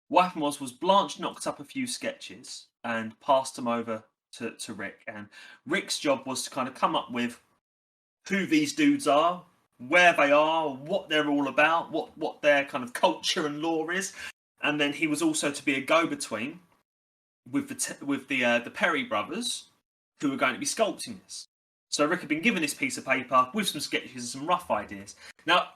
what happened was Blanche knocked up a few sketches and passed them over to Rick. And Rick's job was to kind of come up with who these dudes are, where they are, what they're all about, what their kind of culture and lore is. And then he was also to be a go-between with the Perry brothers, who were going to be sculpting this. So Rick had been given this piece of paper with some sketches and some rough ideas. Now,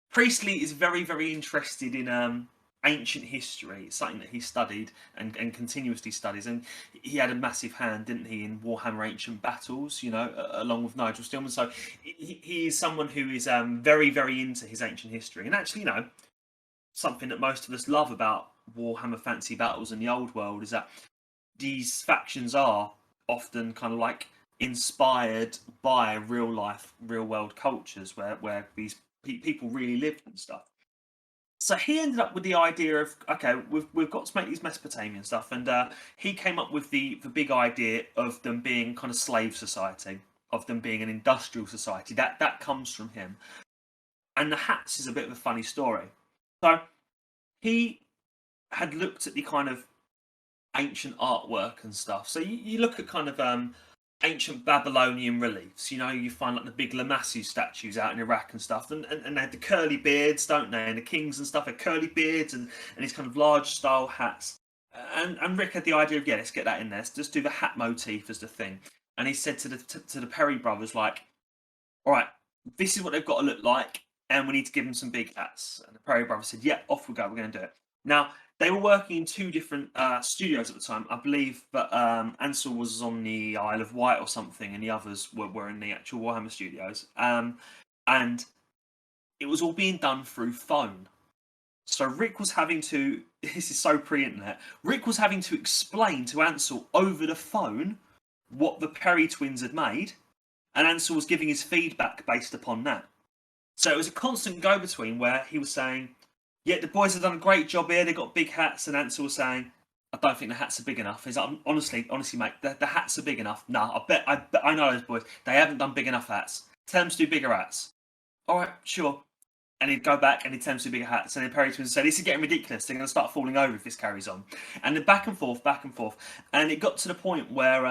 Priestley is very, very interested in ancient history. It's something that he studied and continuously studies. And he had a massive hand, didn't he, in Warhammer Ancient Battles, along with Nigel Stillman. So he is someone who is very, very into his ancient history. And actually, something that most of us love about Warhammer Fantasy Battles in the old world is that these factions are often kind of like inspired by real life, real world cultures where these people really lived and stuff. So he ended up with the idea of, okay, we've got to make these Mesopotamian stuff, and he came up with the big idea of them being kind of slave society, of them being an industrial society. That comes from him. And the hats is a bit of a funny story. So he had looked at the kind of ancient artwork and stuff. So you look at kind of ancient Babylonian reliefs. You find like the big Lamassu statues out in Iraq and stuff, and they had the curly beards, don't they? And the kings and stuff had curly beards and these kind of large style hats. And Rick had the idea of, let's get that in there. Let's just do the hat motif as the thing. And he said to the Perry brothers, like, all right, this is what they've got to look like, and we need to give them some big hats. And the Perry brothers said, yeah, off we go, we're going to do it. Now, they were working in two different studios at the time. I believe that Ansell was on the Isle of Wight or something, and the others were in the actual Warhammer studios. And it was all being done through phone. So Rick was having to, this is so pre-internet, Rick was having to explain to Ansell over the phone what the Perry twins had made, and Ansell was giving his feedback based upon that. So it was a constant go-between where he was saying, yeah, the boys have done a great job here, they've got big hats, and Ansell was saying, I don't think the hats are big enough. He's like, honestly, mate, the hats are big enough. No, I know those boys. They haven't done big enough hats. Tell them to do bigger hats. All right, sure. And he'd go back and he'd tell them to do bigger hats. And then Perry Twins said, this is getting ridiculous. They're going to start falling over if this carries on. And then back and forth. And it got to the point where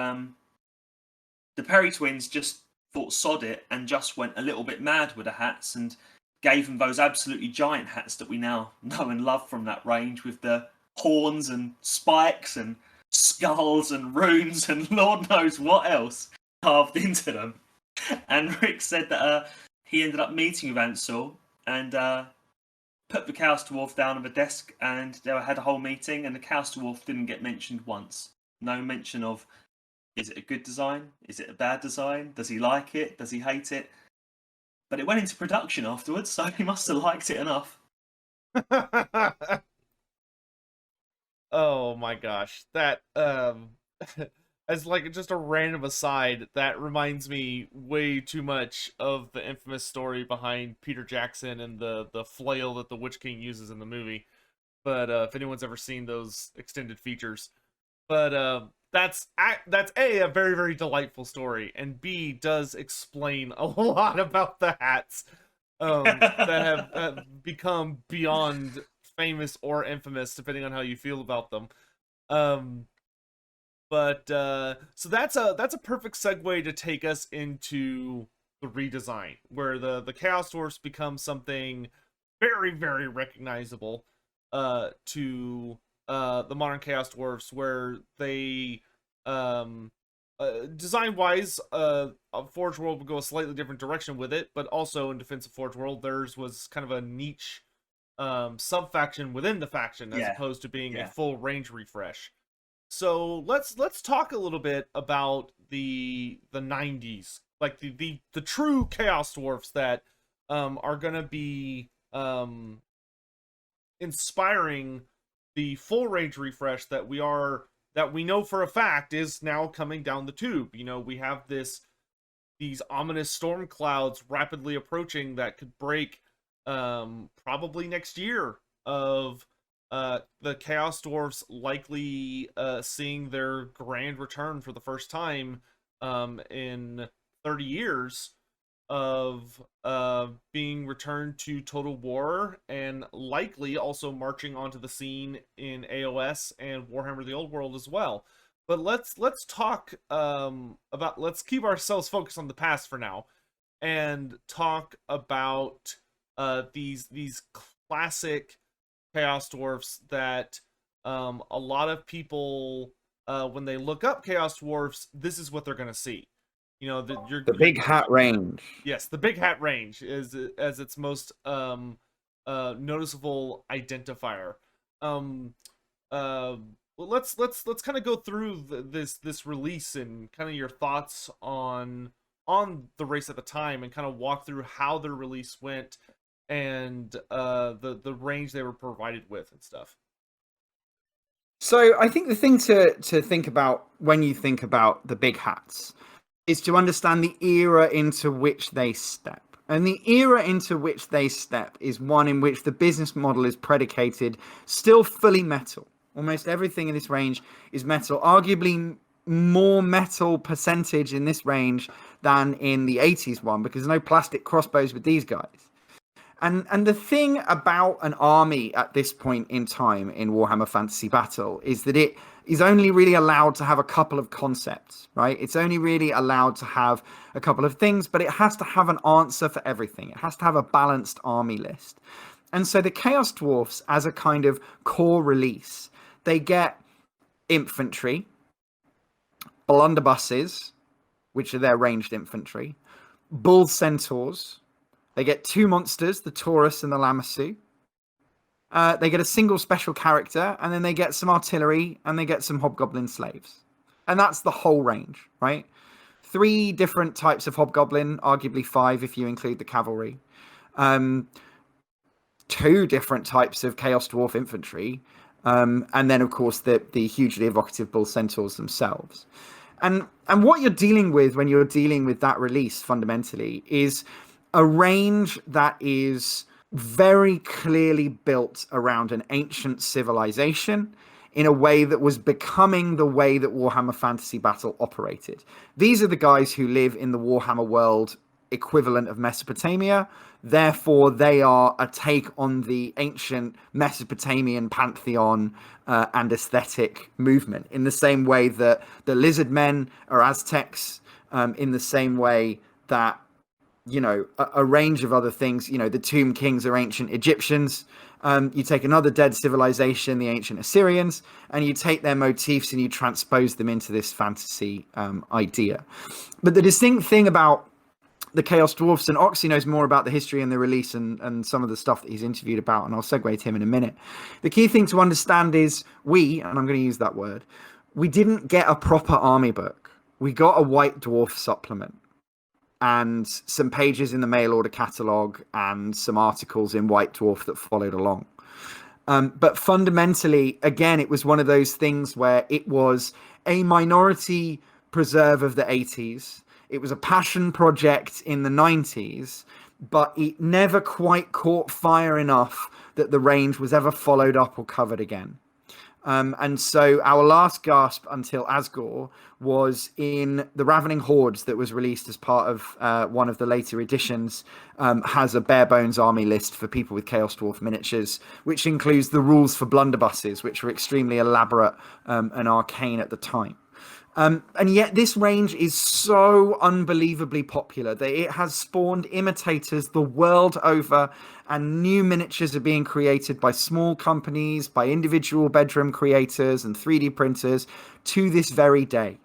the Perry Twins just thought sod it and just went a little bit mad with the hats and gave them those absolutely giant hats that we now know and love from that range, with the horns and spikes and skulls and runes and Lord knows what else carved into them. And Rick said that he ended up meeting with Ansel and put the Chaos Dwarf down on the desk, and they had a whole meeting, and the Chaos Dwarf didn't get mentioned once. No mention of, is it a good design? Is it a bad design? Does he like it? Does he hate it? But it went into production afterwards, so he must have liked it enough. Oh my gosh, that as like just a random aside, that reminds me way too much of the infamous story behind Peter Jackson and the flail that the Witch King uses in the movie. But if anyone's ever seen those extended features, but that's a very, very delightful story, and B, does explain a lot about the hats that have become beyond famous or infamous, depending on how you feel about them. So that's a perfect segue to take us into the redesign, where the Chaos Dwarfs become something very, very recognizable to the modern Chaos Dwarfs, where they design wise, Forge World would go a slightly different direction with it, but also in defense of Forge World, theirs was kind of a niche sub faction within the faction, as opposed to being a full range refresh. So let's talk a little bit about the 90s, like the true Chaos Dwarfs that are gonna be inspiring the full range refresh that we know for a fact is now coming down the tube. You know, we have these ominous storm clouds rapidly approaching that could break probably next year, of the Chaos Dwarfs likely seeing their grand return for the first time in 30 years, of being returned to Total War, and likely also marching onto the scene in AOS and Warhammer the Old World as well. But let's talk let's keep ourselves focused on the past for now, and talk about these classic Chaos Dwarfs that a lot of people, when they look up Chaos Dwarfs, this is what they're going to see. You know, the big hat range. Yes, the big hat range is as its most noticeable identifier. Well, let's kind of go through this release and kind of your thoughts on the race at the time, and kind of walk through how the release went, and the range they were provided with and stuff. So I think the thing to think about when you think about the big hats is to understand the era into which they step. And the era into which they step is one in which the business model is predicated still fully metal. Almost everything in this range is metal, arguably more metal percentage in this range than in the 80s one, because there's no plastic crossbows with these guys. And the thing about an army at this point in time in Warhammer Fantasy Battle is that it is only really allowed to have a couple of concepts, right? It's only really allowed to have a couple of things, but it has to have an answer for everything. It has to have a balanced army list. And so the Chaos Dwarfs, as a kind of core release, they get infantry, blunderbusses, which are their ranged infantry, bull centaurs. They get 2 monsters, the Taurus and the Lamassu. They get a single special character, and then they get some artillery, and they get some hobgoblin slaves. And that's the whole range, right? 3 different types of hobgoblin, arguably 5 if you include the cavalry. 2 different types of Chaos Dwarf infantry. And then, of course, the hugely evocative bull centaurs themselves. And what you're dealing with when you're dealing with that release, fundamentally, is a range that is very clearly built around an ancient civilization in a way that was becoming the way that Warhammer Fantasy Battle operated. These are the guys who live in the Warhammer world equivalent of Mesopotamia. Therefore, they are a take on the ancient Mesopotamian pantheon and aesthetic movement, in the same way that the lizard men are Aztecs, in the same way that, you know, a range of other things. You know, the Tomb Kings are ancient Egyptians. You take another dead civilization, the ancient Assyrians, and you take their motifs and you transpose them into this fantasy idea. But the distinct thing about the Chaos Dwarfs, and Oxy knows more about the history and the release and some of the stuff that he's interviewed about, and I'll segue to him in a minute. The key thing to understand is and I'm going to use that word, we didn't get a proper army book. We got a White Dwarf supplement and some pages in the mail order catalogue and some articles in White Dwarf that followed along. But fundamentally, again, it was one of those things where it was a minority preserve of the 80s. It was a passion project in the 90s, but it never quite caught fire enough that the range was ever followed up or covered again. And so our last gasp until Asgore was in the Ravening Hordes that was released as part of one of the later editions, has a bare bones army list for people with Chaos Dwarf miniatures, which includes the rules for blunderbusses, which were extremely elaborate and arcane at the time. And yet this range is so unbelievably popular that it has spawned imitators the world over, and new miniatures are being created by small companies, by individual bedroom creators and 3D printers to this very day.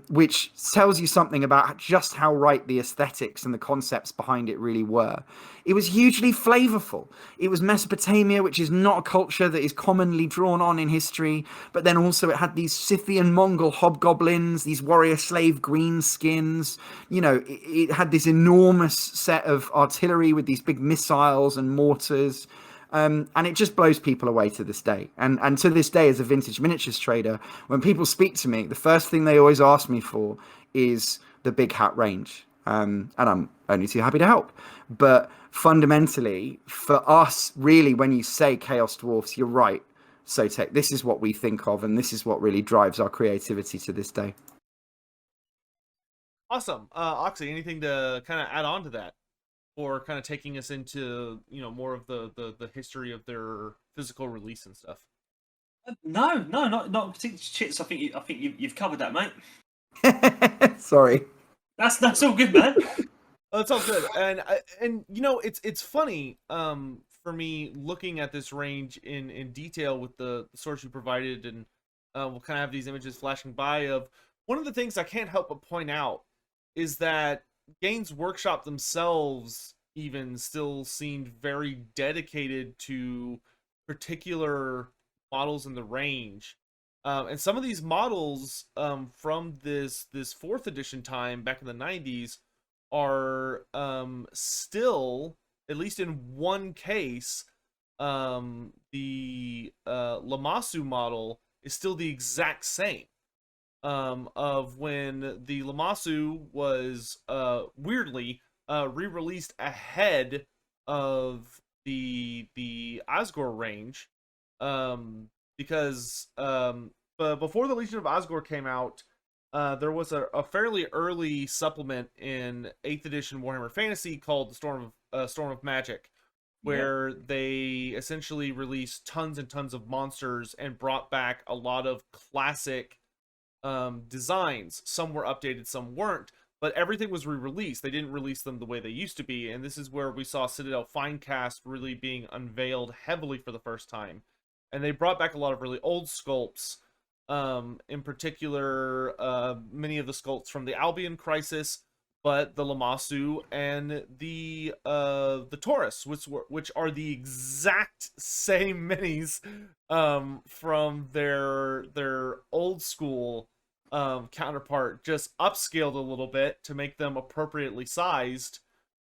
Which tells you something about just how right the aesthetics and the concepts behind it really were. It was hugely flavorful. It was Mesopotamia, which is not a culture that is commonly drawn on in history, but then also it had these Scythian Mongol hobgoblins, these warrior slave greenskins. You know, it had this enormous set of artillery with these big missiles and mortars. And it just blows people away to this day. And to this day, as a vintage miniatures trader, when people speak to me, the first thing they always ask me for is the Big Hat range. And I'm only too happy to help. But fundamentally, for us, really, when you say Chaos Dwarfs, you're right, Sotek. This is what we think of, and this is what really drives our creativity to this day. Awesome. Oxy, anything to kind of add on to that? Or kind of taking us into, you know, more of the history of their physical release and stuff. No, not particularly. Chits. I think you've covered that, mate. Sorry. That's all good, man. That's all good. And you know, it's funny for me looking at this range in detail with the source you provided, and we'll kind of have these images flashing by. Of one of the things I can't help but point out is that Games Workshop themselves even still seemed very dedicated to particular models in the range, and some of these models from this fourth edition time back in the 90s are still, at least in one case, the Lamassu model is still the exact same. Of when the Lamassu was weirdly re-released ahead of the Asgore range, because but before the Legion of Asgore came out, there was a fairly early supplement in 8th edition Warhammer Fantasy called the Storm of Magic, where they essentially released tons and tons of monsters and brought back a lot of classic designs. Some were updated, some weren't, but everything was re-released. They didn't release them the way they used to be, and this is where we saw Citadel Finecast really being unveiled heavily for the first time. And they brought back a lot of really old sculpts, in particular many of the sculpts from the Albion Crisis, but the Lamassu and the Taurus, which are the exact same minis from their old school counterpart, just upscaled a little bit to make them appropriately sized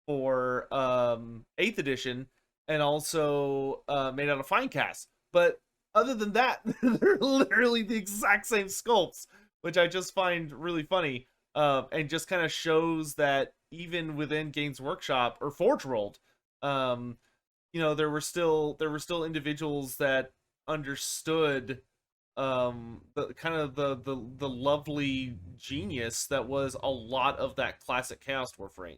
for 8th edition, and also made out of Finecast. But other than that, they're literally the exact same sculpts, which I just find really funny. And just kind of shows that even within Games Workshop or Forge World, you know, there were still individuals that understood the kind of the lovely genius that was a lot of that classic Chaos Dwarf reign.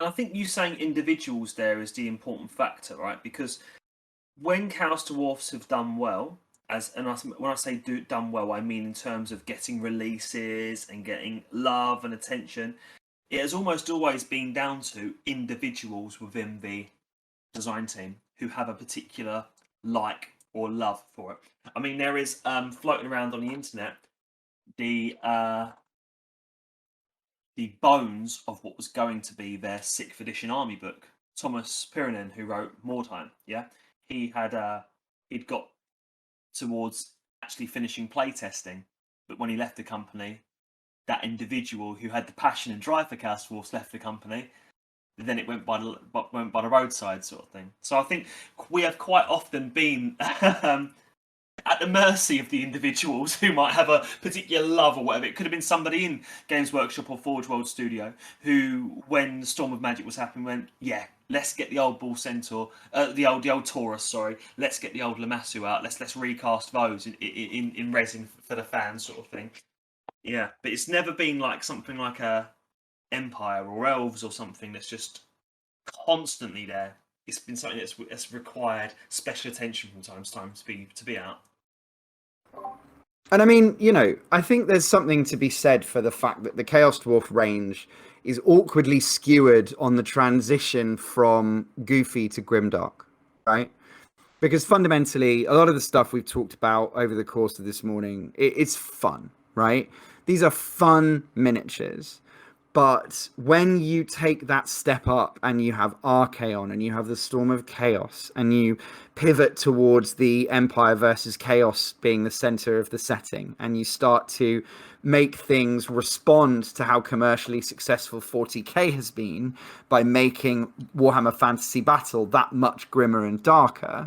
I think you saying individuals there is the important factor, right? Because when Chaos Dwarfs have done well, when I say done well, I mean in terms of getting releases and getting love and attention. It has almost always been down to individuals within the design team who have a particular like or love for it. I mean, there is floating around on the internet the bones of what was going to be their 6th edition army book. Thomas Pirinen, who wrote Mordheim, yeah, he'd got towards actually finishing playtesting, but when he left the company, that individual who had the passion and drive for Chaos Dwarfs left the company. Then it went by the roadside, sort of thing. So I think we have quite often been at the mercy of the individuals who might have a particular love or whatever. It could have been somebody in Games Workshop or Forge World Studio who, when Storm of Magic was happening, went, yeah, let's get the old Bull Centaur, the old Taurus, sorry. Let's get the old Lamassu out. Let's recast those in resin for the fans, sort of thing. Yeah, but it's never been like something like a Empire or Elves or something that's just constantly there. It's been something that's required special attention from time to time to be out. And I mean, you know, I think there's something to be said for the fact that the Chaos Dwarf range is awkwardly skewered on the transition from Goofy to Grimdark, right? Because fundamentally, a lot of the stuff we've talked about over the course of this morning, it's fun, right? These are fun miniatures. But when you take that step up and you have Archaon and you have the Storm of Chaos and you pivot towards the Empire versus Chaos being the center of the setting, and you start to make things respond to how commercially successful 40k has been by making Warhammer Fantasy Battle that much grimmer and darker,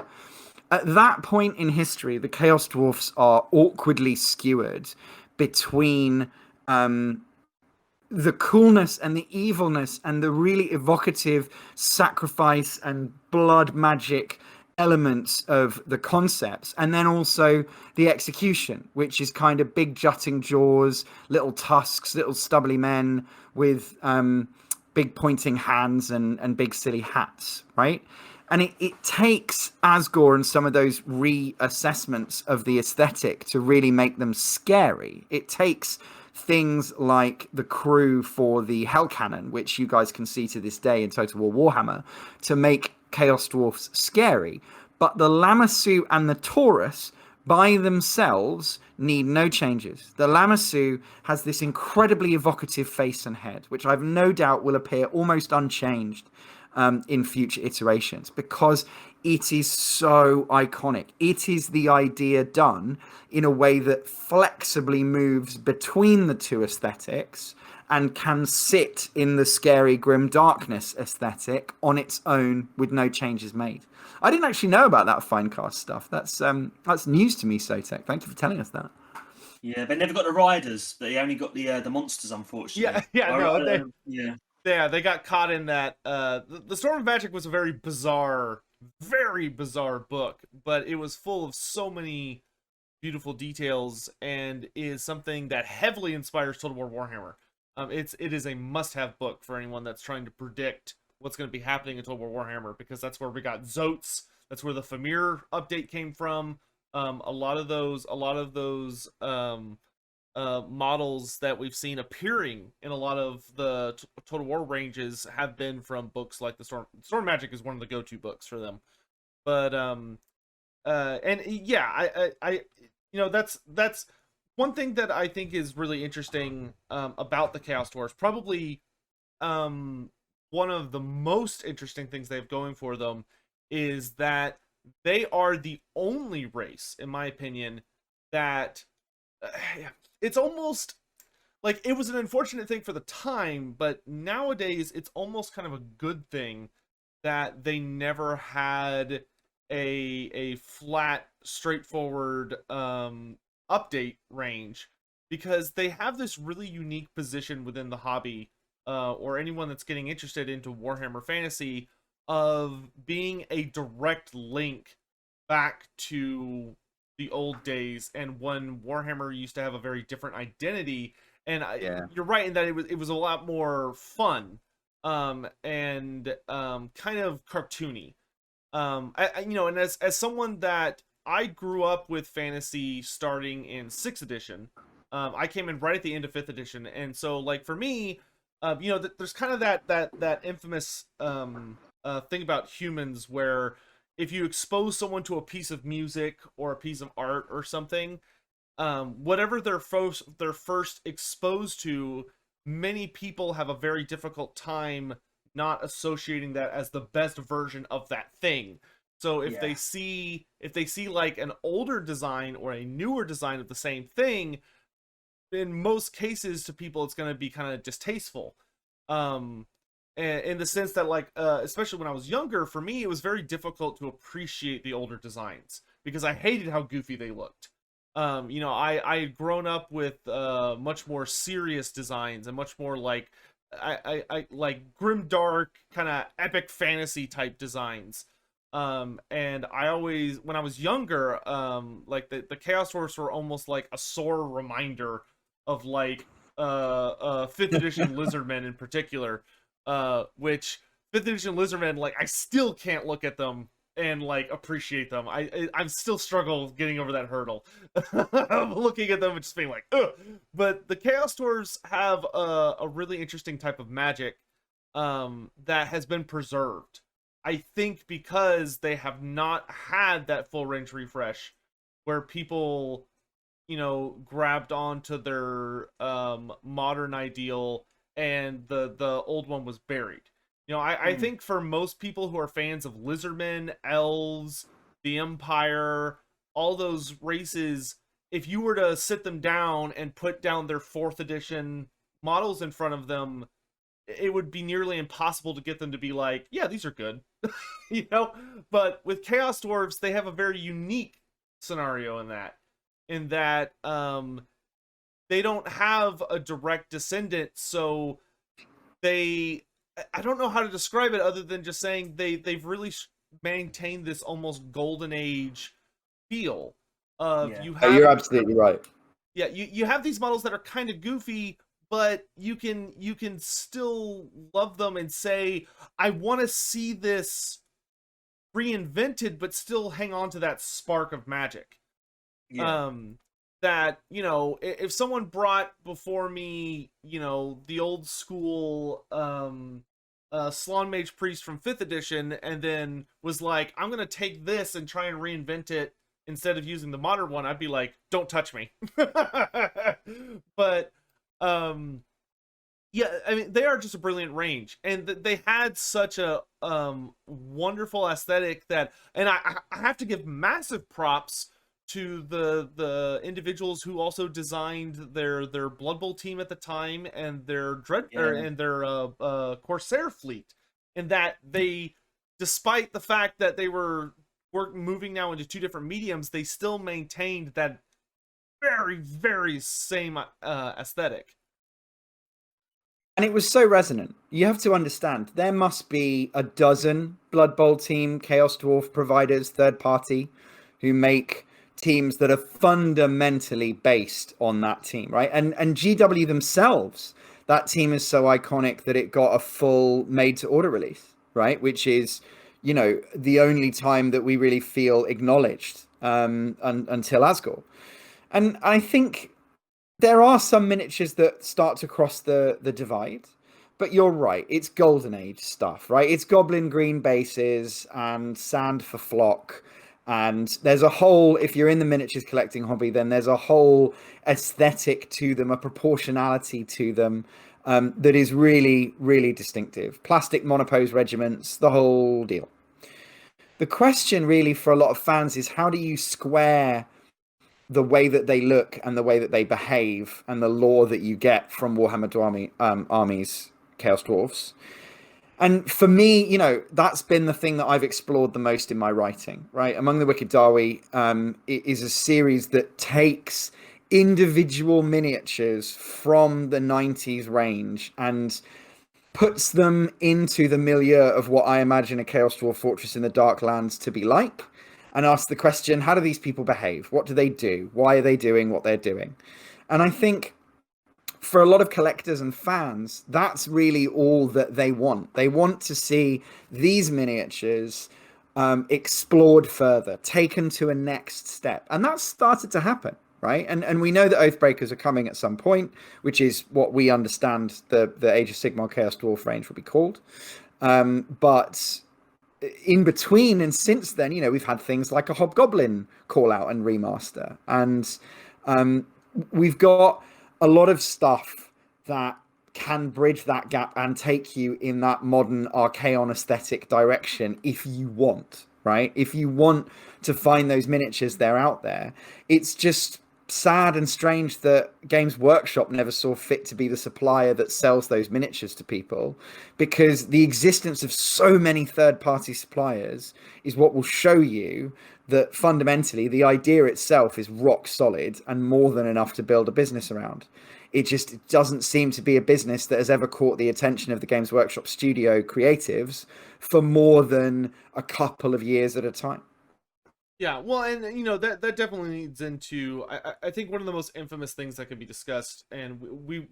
at that point in history, the Chaos Dwarfs are awkwardly skewered between the coolness and the evilness and the really evocative sacrifice and blood magic elements of the concepts, and then also the execution, which is kind of big jutting jaws, little tusks, little stubbly men with big pointing hands and big silly hats, right? And it takes Asgore and some of those reassessments of the aesthetic to really make them scary. It takes things like the crew for the Hell Cannon, which you guys can see to this day in Total War Warhammer, to make Chaos Dwarfs scary. But the Lamassu and the Taurus by themselves need no changes. The Lamassu has this incredibly evocative face and head, which I've no doubt will appear almost unchanged in future iterations, because it is so iconic. It is the idea done in a way that flexibly moves between the two aesthetics and can sit in the scary grim darkness aesthetic on its own with no changes made. I didn't actually know about that Finecast stuff. That's news to me, Sotek. Thank you for telling us that. Yeah, they never got the riders. They only got the monsters, unfortunately. They got caught in that. The Storm of Magic was a very bizarre book, but it was full of so many beautiful details and is something that heavily inspires Total War Warhammer. It is a must-have book for anyone that's trying to predict what's going to be happening in Total War Warhammer, because that's where we got Zotes. That's where the Famir update came from. A lot of those models that we've seen appearing in a lot of the Total War ranges have been from books like the Storm Magic is one of the go-to books for them. But and yeah, I that's one thing that I think is really interesting about the Chaos Dwarfs. Probably one of the most interesting things they have going for them is that they are the only race, in my opinion, that it's almost like, it was an unfortunate thing for the time, but nowadays it's almost kind of a good thing that they never had a flat, straightforward update range, because they have this really unique position within the hobby, or anyone that's getting interested into Warhammer Fantasy, of being a direct link back to the old days and when Warhammer used to have a very different identity. And you're right in that it was a lot more fun, and kind of cartoony. And as someone that I grew up with fantasy starting in 6th edition, I came in right at the end of 5th edition, and so like for me, there's kind of that infamous thing about humans where if you expose someone to a piece of music or a piece of art or something, whatever they're first exposed to, many people have a very difficult time not associating that as the best version of that thing. So if they see like an older design or a newer design of the same thing, in most cases to people it's going to be kind of distasteful. In the sense that like especially when I was younger, for me it was very difficult to appreciate the older designs because I hated how goofy they looked. I had grown up with much more serious designs and much more like I like grim dark kind of epic fantasy type designs. And I always, when I was younger, like the Chaos Dwarfs were almost like a sore reminder of like 5th edition Lizardmen in particular, which 5th edition Lizardmen, like I still can't look at them and like appreciate them. I'm still struggle getting over that hurdle. I'm looking at them and just being like, ugh. But the Chaos Dwarfs have a really interesting type of magic that has been preserved. I think because they have not had that full range refresh where people, grabbed onto their modern ideal and the old one was buried. I think for most people who are fans of Lizardmen, Elves, the Empire, all those races, if you were to sit them down and put down their 4th edition models in front of them, it would be nearly impossible to get them to be like, yeah, these are good. But with Chaos Dwarfs, they have a very unique scenario in that they don't have a direct descendant, so I don't know how to describe it other than just saying they've really maintained this almost golden age feel of you're absolutely right. Yeah, you have these models that are kind of goofy, but you can still love them and say, I want to see this reinvented, but still hang on to that spark of magic. That, if someone brought before me, the old school Slaane's Mage Priest from 5th edition and then was like, I'm going to take this and try and reinvent it instead of using the modern one, I'd be like, don't touch me. But, yeah, I mean, they are just a brilliant range. And they had such a wonderful aesthetic that, and I have to give massive props to the individuals who also designed their Blood Bowl team at the time and their Corsair fleet, and that they, despite the fact that they were moving now into 2 different mediums, they still maintained that very, very same aesthetic. And it was so resonant. You have to understand, there must be a dozen Blood Bowl team Chaos Dwarf providers, third party, who make teams that are fundamentally based on that team, right? And GW themselves, that team is so iconic that it got a full made-to-order release, right? Which is, the only time that we really feel acknowledged until Asgore. And I think there are some miniatures that start to cross the divide, but you're right, it's Golden Age stuff, right? It's Goblin green bases and sand for flock. And there's a whole, if you're in the miniatures collecting hobby, then there's a whole aesthetic to them, a proportionality to them that is really, really distinctive. Plastic monopose regiments, the whole deal. The question really for a lot of fans is, how do you square the way that they look and the way that they behave and the lore that you get from Warhammer Armies Chaos Dwarfs? And for me, that's been the thing that I've explored the most in my writing, right? Among the Wicked Dawi, it is a series that takes individual miniatures from the 90s range and puts them into the milieu of what I imagine a Chaos Dwarf Fortress in the Darklands to be like, and ask the question, how do these people behave? What do they do? Why are they doing what they're doing? And I think for a lot of collectors and fans, that's really all that they want. They want to see these miniatures explored further, taken to a next step. And that's started to happen, right? And we know that Oathbreakers are coming at some point, which is what we understand the Age of Sigmar Chaos Dwarf range will be called. But in between and since then, we've had things like a Hobgoblin call out and remaster. And we've got a lot of stuff that can bridge that gap and take you in that modern Archaon aesthetic direction if you want, right? If you want to find those miniatures, they're out there. It's just sad and strange that Games Workshop never saw fit to be the supplier that sells those miniatures to people, because the existence of so many third-party suppliers is what will show you that fundamentally the idea itself is rock solid and more than enough to build a business around. It doesn't seem to be a business that has ever caught the attention of the Games Workshop studio creatives for more than a couple of years at a time. Yeah, well, and that definitely leads into I think one of the most infamous things that can be discussed, and we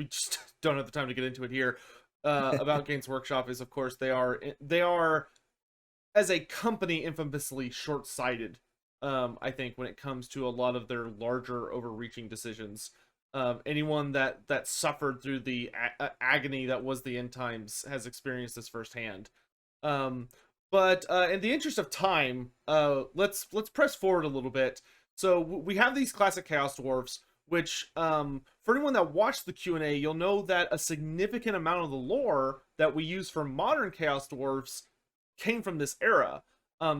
just don't have the time to get into it here, about Games Workshop is, of course, they are as a company infamously short-sighted. I think when it comes to a lot of their larger overreaching decisions. Anyone that suffered through the agony that was the end times has experienced this firsthand. But in the interest of time, let's press forward a little bit. So we have these classic Chaos Dwarfs, which for anyone that watched the Q&A, you'll know that a significant amount of the lore that we use for modern Chaos Dwarfs came from this era.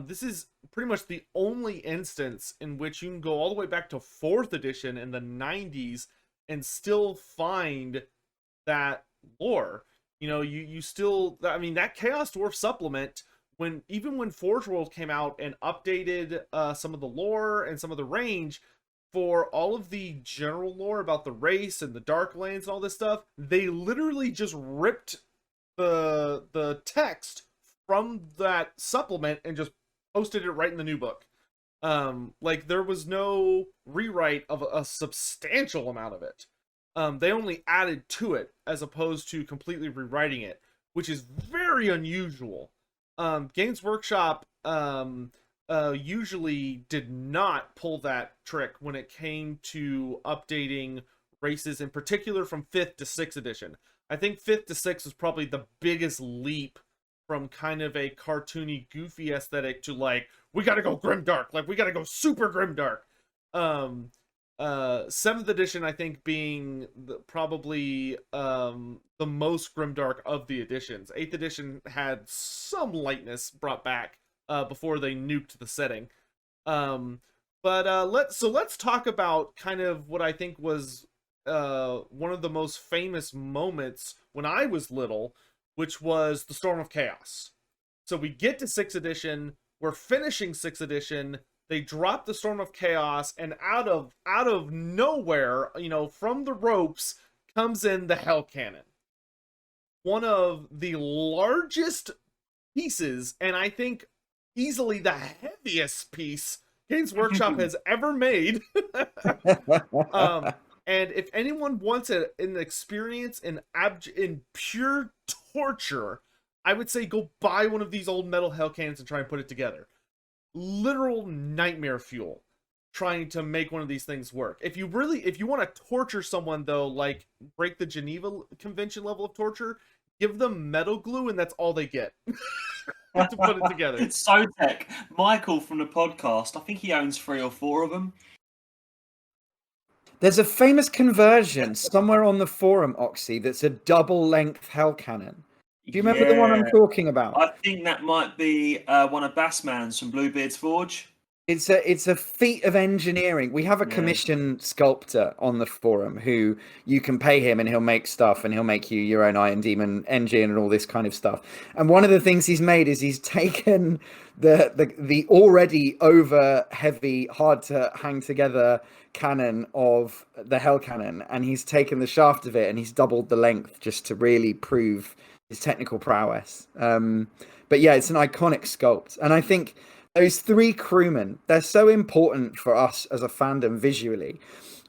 This is pretty much the only instance in which you can go all the way back to 4th edition in the 90s and still find that lore. You still, I mean, that Chaos Dwarf supplement, even when Forge World came out and updated some of the lore and some of the range for all of the general lore about the race and the Darklands and all this stuff, they literally just ripped the text from that supplement and just posted it right in the new book. Like, there was no rewrite of a substantial amount of it. They only added to it as opposed to completely rewriting it, which is very unusual. Games Workshop usually did not pull that trick when it came to updating races, in particular from 5th to 6th edition. I think 5th to 6th was probably the biggest leap from kind of a cartoony, goofy aesthetic to, like, we gotta go grimdark, like, we gotta go super grimdark. 7th edition, I think, being probably the most grimdark of the editions. 8th edition had some lightness brought back before they nuked the setting. Let's talk about kind of what I think was one of the most famous moments when I was little, which was the Storm of Chaos. So we get to 6th edition, we're finishing 6th edition, they drop the Storm of Chaos, and out of nowhere, from the ropes, comes in the Hell Cannon. One of the largest pieces, and I think easily the heaviest piece Games Workshop has ever made. And if anyone wants an experience in pure torture, I would say go buy one of these old metal hell cannons and try and put it together. Literal nightmare fuel trying to make one of these things work. If you want to torture someone, though, like break the Geneva Convention level of torture, give them metal glue and that's all they get to put it together. Sotek, Michael from the podcast, I think he owns 3 or 4 of them. There's a famous conversion somewhere on the forum, Oxy, that's a double-length hell cannon. Do you remember the one I'm talking about? I think that might be one of Bassman's from Bluebeard's Forge. It's a feat of engineering. We have a commission sculptor on the forum who you can pay him and he'll make stuff and he'll make you your own Iron Demon engine and all this kind of stuff. And one of the things he's made is he's taken the already over heavy, hard to hang together cannon of the Hell Cannon, and he's taken the shaft of it and he's doubled the length just to really prove his technical prowess. But yeah, it's an iconic sculpt, and I think those three crewmen, they're so important for us as a fandom visually,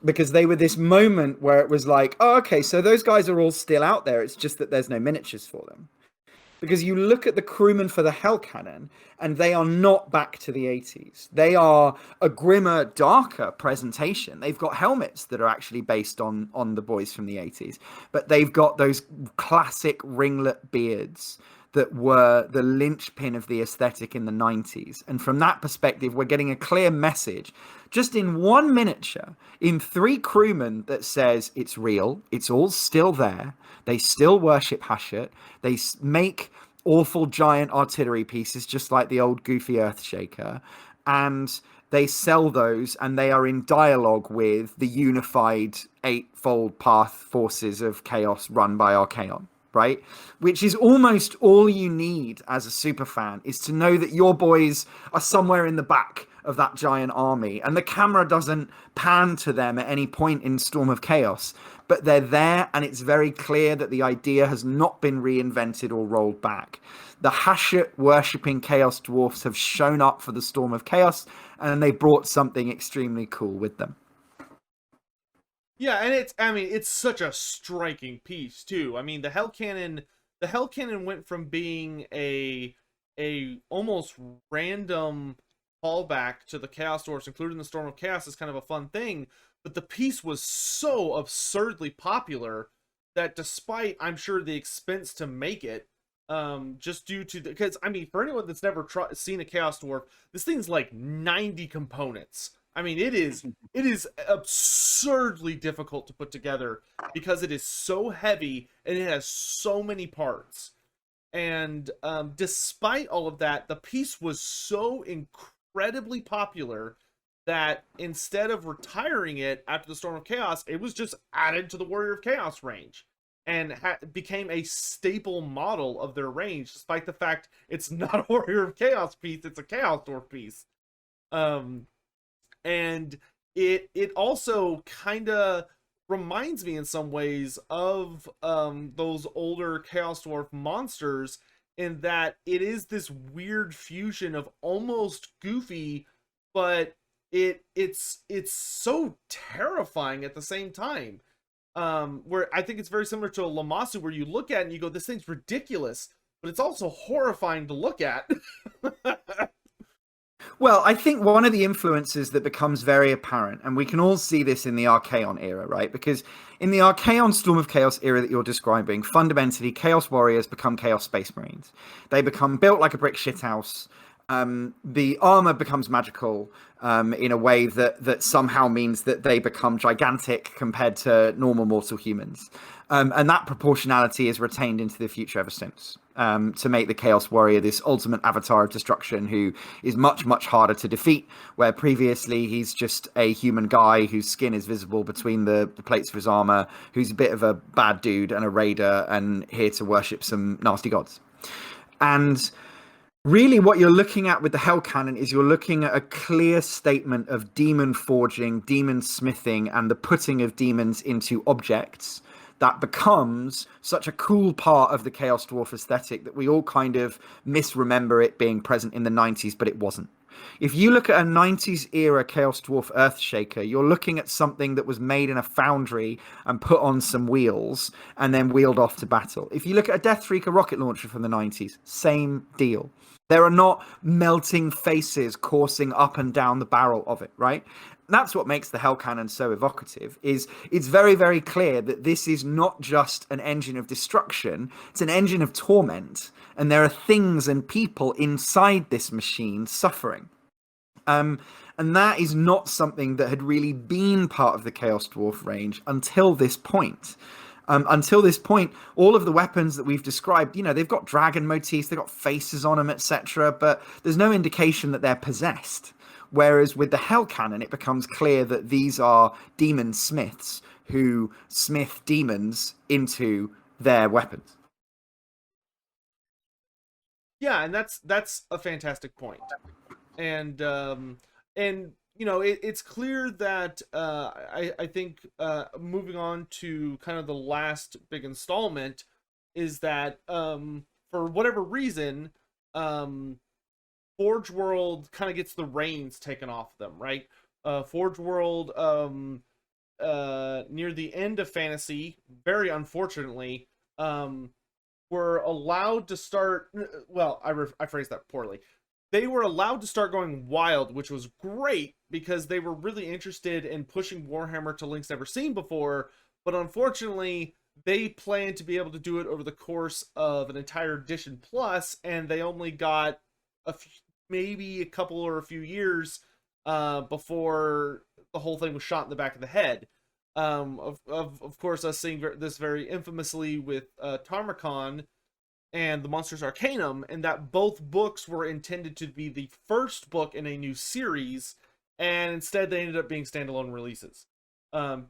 because they were this moment where it was like, oh, okay, so those guys are all still out there. It's just that there's no miniatures for them. Because you look at the crewmen for the Hell Cannon, and they are not back to the 80s. They are a grimmer, darker presentation. They've got helmets that are actually based on the boys from the 80s, but they've got those classic ringlet beards that were the linchpin of the aesthetic in the 90s. And from that perspective, we're getting a clear message just in one miniature, in three crewmen, that says it's real, it's all still there, they still worship Hashut, they make awful giant artillery pieces just like the old goofy Earthshaker, and they sell those, and they are in dialogue with the unified eightfold path forces of chaos run by Archaon, right? Which is almost all you need as a super fan, is to know that your boys are somewhere in the back of that giant army, and the camera doesn't pan to them at any point in Storm of Chaos, but they're there, and it's very clear that the idea has not been reinvented or rolled back. The Hashut worshipping Chaos Dwarfs have shown up for the Storm of Chaos, and they brought something extremely cool with them. Yeah, and it's such a striking piece too. I mean, the Hell Cannon went from being a almost random callback to the Chaos Dwarfs, including the Storm of Chaos, is kind of a fun thing, but the piece was so absurdly popular that despite, I'm sure, the expense to make it, just due to because I mean, for anyone that's never seen a Chaos Dwarf, this thing's like 90 components. I mean, it is absurdly difficult to put together because it is so heavy and it has so many parts. And despite all of that, the piece was so incredibly popular that instead of retiring it after the Storm of Chaos, it was just added to the Warrior of Chaos range and became a staple model of their range, despite the fact it's not a Warrior of Chaos piece, it's a Chaos Dwarf piece. And it also kind of reminds me in some ways of those older Chaos Dwarf monsters, in that it is this weird fusion of almost goofy, but it's so terrifying at the same time. Where I think it's very similar to a Lamassu, where you look at it and you go, this thing's ridiculous, but it's also horrifying to look at. Well, I think one of the influences that becomes very apparent, and we can all see this in the Archaon era, right? Because in the Archaon Storm of Chaos era that you're describing, fundamentally, Chaos Warriors become Chaos Space Marines. They become built like a brick shithouse. The armor becomes magical in a way that somehow means that they become gigantic compared to normal mortal humans. And that proportionality is retained into the future ever since, to make the Chaos Warrior this ultimate avatar of destruction who is much, much harder to defeat, where previously he's just a human guy whose skin is visible between the plates of his armor, who's a bit of a bad dude and a raider and here to worship some nasty gods. And really what you're looking at with the Hell Cannon is you're looking at a clear statement of demon forging, demon smithing, and the putting of demons into objects that becomes such a cool part of the Chaos Dwarf aesthetic that we all kind of misremember it being present in the 90s, but it wasn't. If you look at a 90s era Chaos Dwarf Earthshaker, you're looking at something that was made in a foundry and put on some wheels and then wheeled off to battle. If you look at a Deathstreaker rocket launcher from the 90s, same deal. There are not melting faces coursing up and down the barrel of it, right? That's what makes the Hell Cannon so evocative, is it's very, very clear that this is not just an engine of destruction, it's an engine of torment, and there are things and people inside this machine suffering. And that is not something that had really been part of the Chaos Dwarf range until this point. Until this point, all of the weapons that we've described, you know, they've got dragon motifs, they've got faces on them, etc., but there's no indication that they're possessed. Whereas with the Hell Cannon, it becomes clear that these are demon smiths who smith demons into their weapons. Yeah, and that's a fantastic point. And you know, it's clear that I think moving on to kind of the last big installment is that for whatever reason, Forge World kind of gets the reins taken off them, right? Forge World, near the end of Fantasy, very unfortunately, were allowed to start. Well, I phrased that poorly. They were allowed to start going wild, which was great because they were really interested in pushing Warhammer to links never seen before. But unfortunately, they planned to be able to do it over the course of an entire edition plus, and they only got maybe a couple or a few years before the whole thing was shot in the back of the head. Of course, us seeing this very infamously with Tamurkhan and the Monsters Arcanum, and that both books were intended to be the first book in a new series, and instead they ended up being standalone releases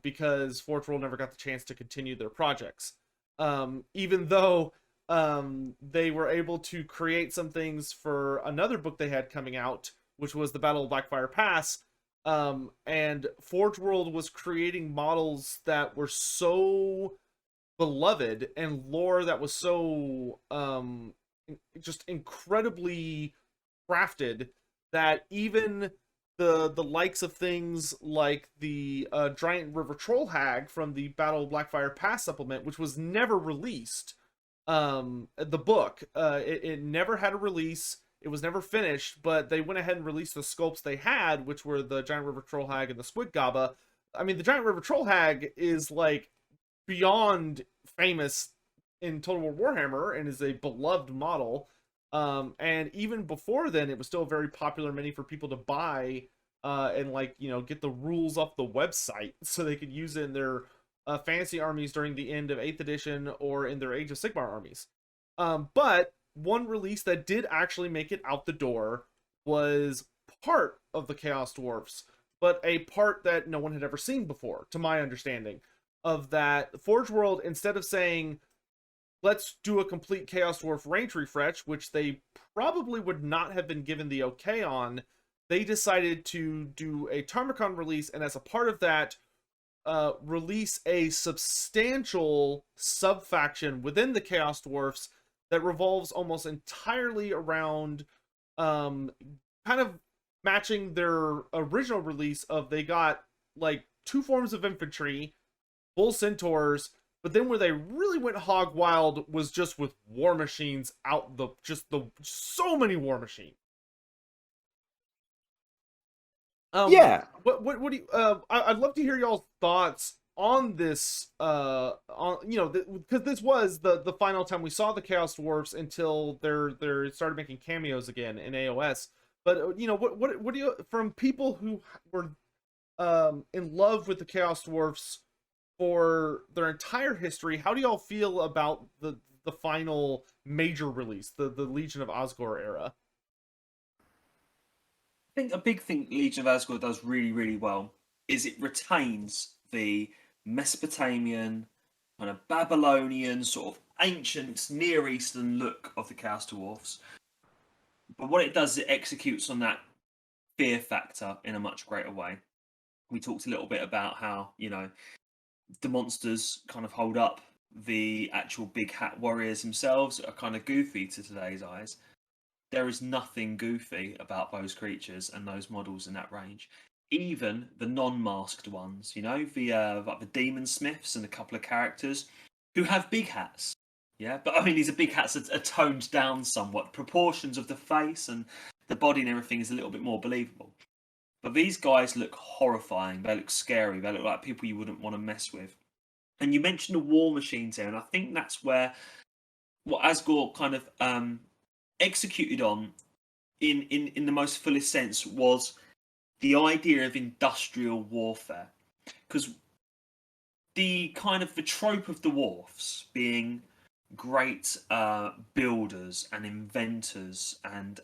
because Forge World never got the chance to continue their projects. Even though they were able to create some things for another book they had coming out, which was the Battle of Blackfire Pass. And Forge World was creating models that were so beloved and lore that was so just incredibly crafted that even the likes of things like the Giant River Troll Hag from the Battle of Blackfire Pass supplement, which was never released, the book, it never had a release. It was never finished, but they went ahead and released the sculpts they had, which were the Giant River Troll Hag and the Squid Gaba. I mean, the Giant River Troll Hag is like beyond famous in Total War Warhammer and is a beloved model. And even before then, it was still a very popular mini for people to buy and like, you know, get the rules off the website so they could use it in their fantasy armies during the end of 8th edition or in their Age of Sigmar armies. But one release that did actually make it out the door was part of the Chaos Dwarfs, but a part that no one had ever seen before, to my understanding. Of that, Forge World, instead of saying, let's do a complete Chaos Dwarf range refresh, which they probably would not have been given the okay on, they decided to do a Tamurkhan release, and as a part of that, release a substantial sub-faction within the Chaos Dwarfs that revolves almost entirely around kind of matching their original release of they got like 2 forms of infantry, bull centaurs, but then where they really went hog wild was just with war machines out so many war machines. Yeah. What do you I'd love to hear y'all's thoughts on this on, you know, because this was the final time we saw the Chaos Dwarfs until they started making cameos again in AOS. But you know, what do you, from people who were in love with the Chaos Dwarfs for their entire history, how do y'all feel about the final major release, the Legion of Osgore era? I think a big thing Legion of Asgore does really, really well is it retains the Mesopotamian, kind of Babylonian, sort of ancient Near Eastern look of the Chaos Dwarfs. But what it does is it executes on that fear factor in a much greater way. We talked a little bit about how, you know, the monsters kind of hold up the actual big hat warriors themselves are kind of goofy to today's eyes. There is nothing goofy about those creatures and those models in that range. Even the non-masked ones, you know, like the demon smiths and a couple of characters who have big hats. Yeah, but I mean, these are big hats are toned down somewhat. Proportions of the face and the body and everything is a little bit more believable. But these guys look horrifying. They look scary. They look like people you wouldn't want to mess with. And you mentioned the war machines here, and I think that's where what Asgore kind of executed on in the most fullest sense was the idea of industrial warfare. Because the kind of the trope of the dwarfs being great builders and inventors and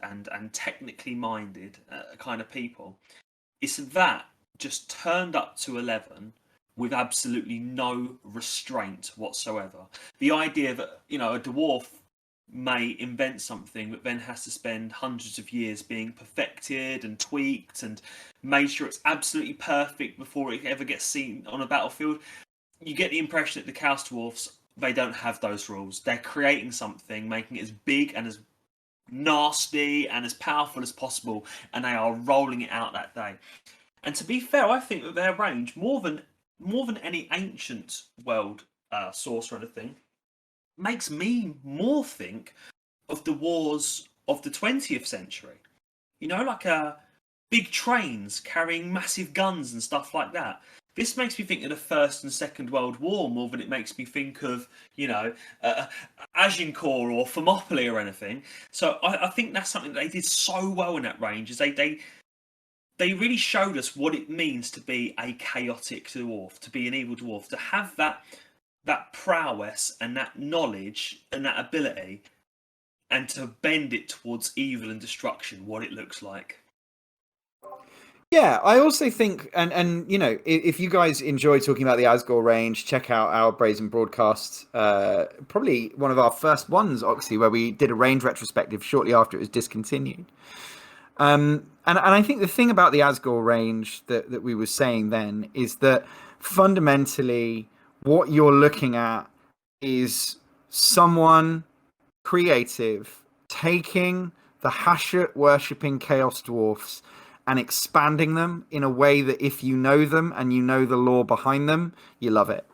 technically minded kind of people, it's that just turned up to 11 with absolutely no restraint whatsoever. The idea that, you know, a dwarf may invent something but then has to spend hundreds of years being perfected and tweaked and made sure it's absolutely perfect before it ever gets seen on a battlefield. You get the impression that the Chaos Dwarfs, they don't have those rules. They're creating something, making it as big and as nasty and as powerful as possible, and they are rolling it out that day. And to be fair, I think that their range, more than any ancient world source or anything, makes me more think of the wars of the 20th century. You know, like big trains carrying massive guns and stuff like that. This makes me think of the First and Second World War more than it makes me think of, you know, Agincourt or Thermopylae or anything. So I think that's something that they did so well in that range, is they really showed us what it means to be a chaotic dwarf, to be an evil dwarf, to have that prowess and that knowledge and that ability, and to bend it towards evil and destruction, what it looks like. Yeah, I also think, and you know, if you guys enjoy talking about the Asgore range, check out our Brazen Broadcast. Probably one of our first ones, Oxy, where we did a range retrospective shortly after it was discontinued. And I think the thing about the Asgore range that we were saying then is that fundamentally what you're looking at is someone creative taking the Hashut worshipping Chaos Dwarfs and expanding them in a way that if you know them and you know the lore behind them, you love it.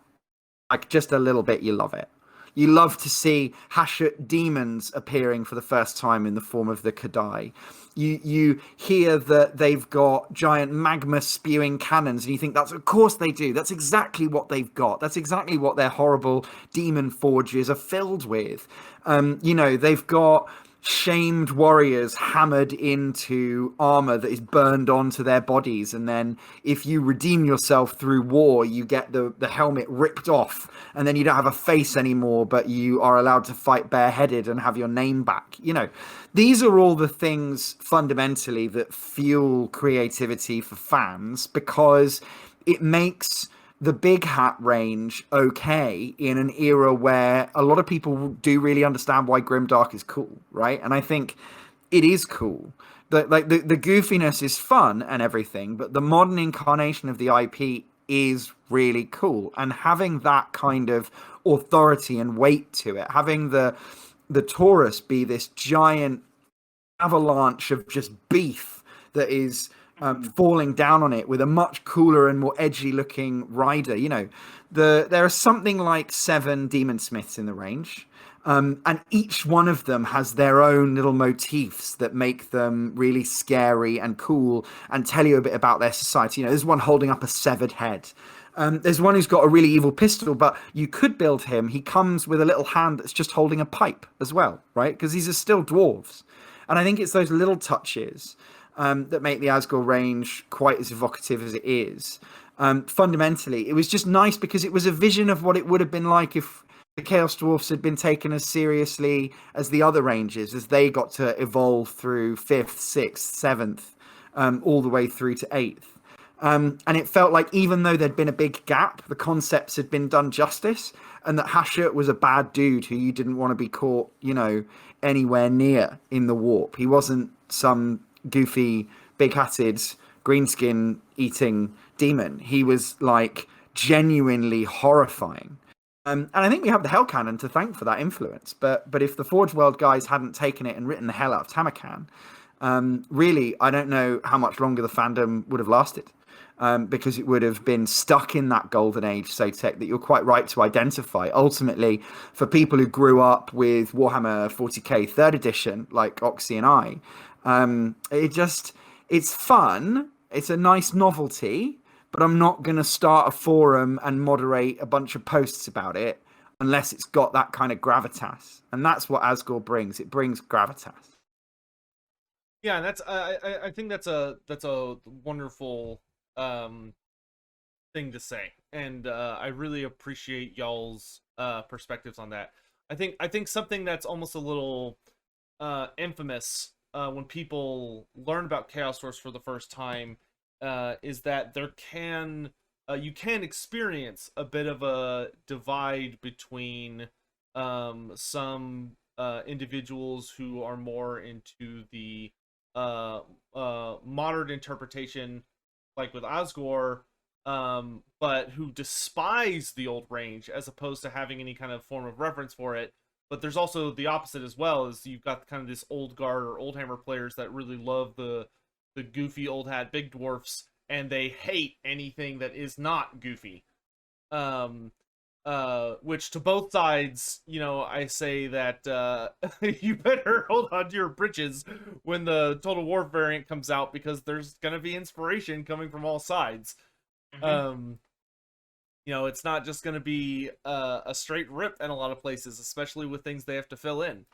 Like just a little bit, you love it. You love to see Hashut demons appearing for the first time in the form of the Kadai. You hear that they've got giant magma spewing cannons, and you think, that's of course they do. That's exactly what they've got. That's exactly what their horrible demon forges are filled with. You know, they've got shamed warriors hammered into armor that is burned onto their bodies, and then if you redeem yourself through war, you get the helmet ripped off, and then you don't have a face anymore, but you are allowed to fight bareheaded and have your name back. You know, these are all the things fundamentally that fuel creativity for fans, because it makes the big hat range okay in an era where a lot of people do really understand why grimdark is cool, right? And I think it is cool. The goofiness is fun and everything, but the modern incarnation of the IP is really cool. And having that kind of authority and weight to it, having the Taurus be this giant avalanche of just beef that is falling down on it with a much cooler and more edgy looking rider. You know, there are something like 7 demon smiths in the range, and each one of them has their own little motifs that make them really scary and cool and tell you a bit about their society. You know, there's one holding up a severed head. There's one who's got a really evil pistol, but you could build him. He comes with a little hand that's just holding a pipe as well, right? Because these are still dwarves. And I think it's those little touches that make the Asgore range quite as evocative as it is. Fundamentally, it was just nice because it was a vision of what it would have been like if the Chaos Dwarfs had been taken as seriously as the other ranges, as they got to evolve through 5th, 6th, 7th, all the way through to 8th. And it felt like even though there'd been a big gap, the concepts had been done justice, and that Hashut was a bad dude who you didn't want to be caught, you know, anywhere near in the warp. He wasn't some goofy, big-hatted, greenskin eating demon. He was like genuinely horrifying. And I think we have the Hell Cannon to thank for that influence. But if the Forge World guys hadn't taken it and written the hell out of Tamurkhan, really, I don't know how much longer the fandom would have lasted. Because it would have been stuck in that golden age, Sotek, that you're quite right to identify. Ultimately, for people who grew up with Warhammer 40k 3rd edition, like Oxy and I, it's fun. It's a nice novelty, but I'm not going to start a forum and moderate a bunch of posts about it unless it's got that kind of gravitas. And that's what Asgore brings. It brings gravitas. Yeah, and that's I think that's a wonderful thing to say, and I really appreciate y'all's perspectives on that. I think something that's almost a little infamous when people learn about Chaos Dwarfs for the first time is that there can you can experience a bit of a divide between some individuals who are more into the modern interpretation, like with Asgore, but who despise the old range as opposed to having any kind of form of reverence for it, but there's also the opposite as well. Is you've got kind of this old guard or old hammer players that really love the goofy old hat big dwarfs, and they hate anything that is not goofy. Um, which to both sides, I say that you better hold on to your britches when the Total War variant comes out, because there's gonna be inspiration coming from all sides. Um, it's not just gonna be a straight rip in a lot of places, especially with things they have to fill in.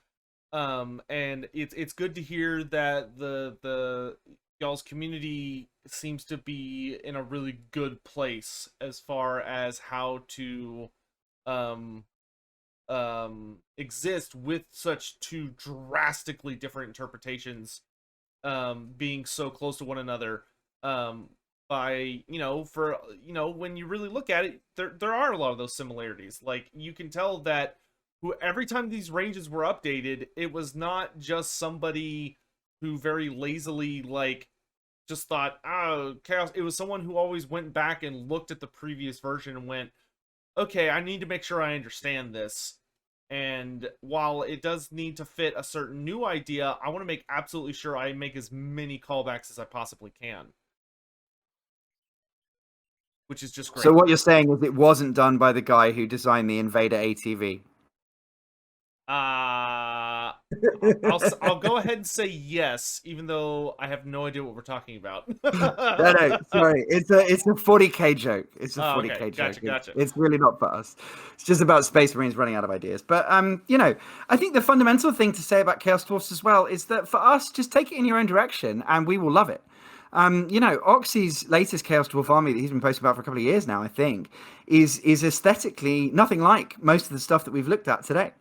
And it's good to hear that the y'all's community seems to be in a really good place as far as how to exist with such two drastically different interpretations being so close to one another. By when you really look at it, there are a lot of those similarities. Like, you can tell that every time these ranges were updated, it was not just somebody who very lazily just thought, oh, chaos. It was someone who always went back and looked at the previous version and went, okay, I need to make sure I understand this. And while it does need to fit a certain new idea, I want to make absolutely sure I make as many callbacks as I possibly can. Which is just great. So what you're saying is it wasn't done by the guy who designed the Invader ATV? I'll go ahead and say yes, even though I have no idea what we're talking about. No, sorry. It's a 40K joke. It's a 40K okay. joke. Gotcha. It's really not for us. It's just about Space Marines running out of ideas. But I think the fundamental thing to say about Chaos Dwarfs as well is that for us, just take it in your own direction and we will love it. Oxy's latest Chaos Dwarf army that he's been posting about for a couple of years now, I think, is aesthetically nothing like most of the stuff that we've looked at today.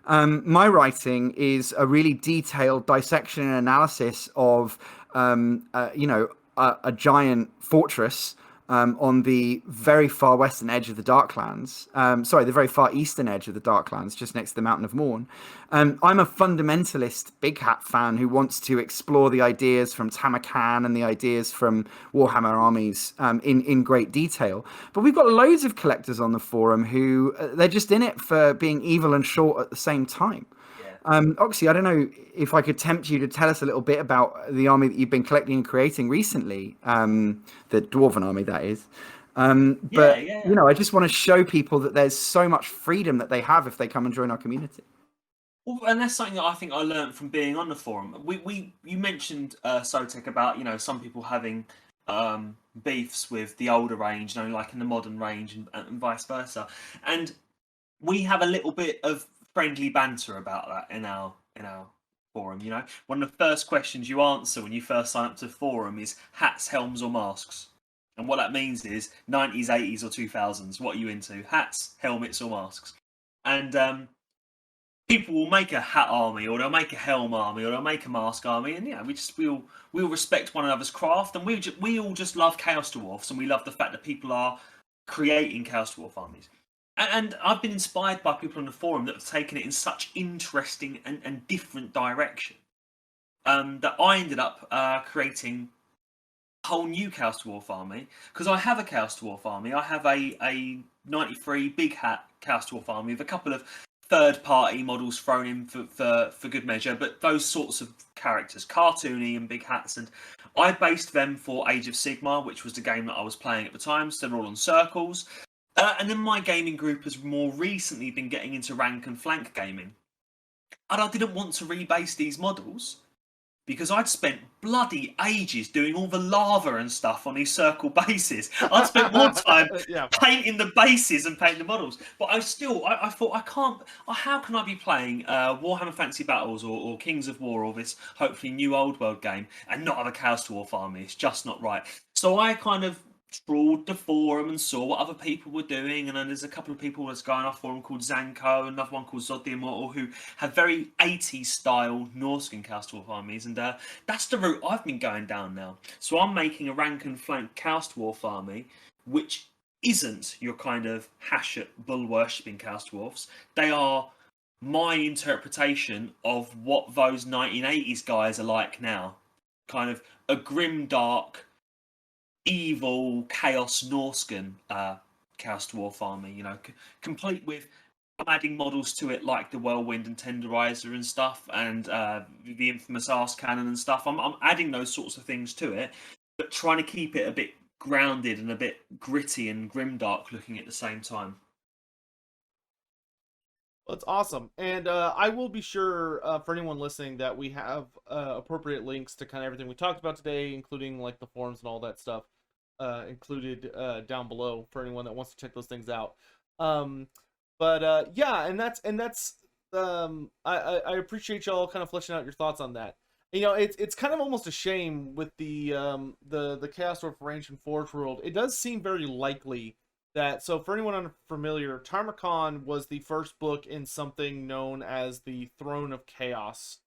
My writing is a really detailed dissection and analysis of, a giant fortress on the very far western edge of the Darklands. The very far eastern edge of the Darklands, just next to the Mountain of Morn. I'm a fundamentalist Big Hat fan who wants to explore the ideas from Tamurkhan and the ideas from Warhammer armies in great detail. But we've got loads of collectors on the forum who they're just in it for being evil and short at the same time. Oxy, I don't know if I could tempt you to tell us a little bit about the army that you've been collecting and creating recently, the Dwarven army, that is. I just want to show people that there's so much freedom that they have if they come and join our community. Well, and that's something that I think I learned from being on the forum. You mentioned Sotek about some people having beefs with the older range, like in the modern range, and vice versa. And we have a little bit of friendly banter about that in our forum. One of the first questions you answer when you first sign up to the forum is hats, helms, or masks. And what that means is 90s, 80s, or 2000s. What are you into? Hats, helmets, or masks? And people will make a hat army, or they'll make a helm army, or they'll make a mask army, and we'll respect one another's craft, and we all just love Chaos Dwarfs, and we love the fact that people are creating Chaos Dwarf armies. And I've been inspired by people on the forum that have taken it in such interesting and different direction that I ended up creating a whole new Chaos Dwarf army, because I have a Chaos Dwarf army. I have a 93 Big Hat Chaos Dwarf army with a couple of third-party models thrown in for good measure, but those sorts of characters, cartoony and big hats, and I based them for Age of Sigmar, which was the game that I was playing at the time, so they're all on circles. And then my gaming group has more recently been getting into rank and flank gaming. And I didn't want to rebase these models because I'd spent bloody ages doing all the lava and stuff on these circle bases. I'd spent more time painting the bases and painting the models. But I thought, how can I be playing Warhammer Fantasy Battles or Kings of War or this hopefully new old world game and not have a Chaos Dwarf army? It's just not right. So I kind of trawled the forum and saw what other people were doing, and then there's a couple of people that's going off forum called Zanko, another one called Zod the Immortal, who have very 80s style Norscan Chaos Dwarf armies, and that's the route I've been going down now. So I'm making a rank and flank Chaos Dwarf army, which isn't your kind of Hashut bull worshipping Chaos Dwarfs. They are my interpretation of what those 1980s guys are like now. Kind of a grim, dark, evil Chaos Norscan Chaos Dwarf army, complete with I'm adding models to it like the Whirlwind and Tenderizer and stuff, and the infamous Arse Cannon and stuff. I'm adding those sorts of things to it, but trying to keep it a bit grounded and a bit gritty and grimdark looking at the same time. Well, it's awesome. And I will be sure for anyone listening that we have appropriate links to kind of everything we talked about today, including like the forums and all that stuff included down below for anyone that wants to check those things out. But yeah, and that's I appreciate y'all kind of fleshing out your thoughts on that. You know, it's kind of almost a shame with the Chaos Dwarf Range and Forge world. It does seem very likely that, so for anyone unfamiliar, Tamurkhan was the first book in something known as the Throne of Chaos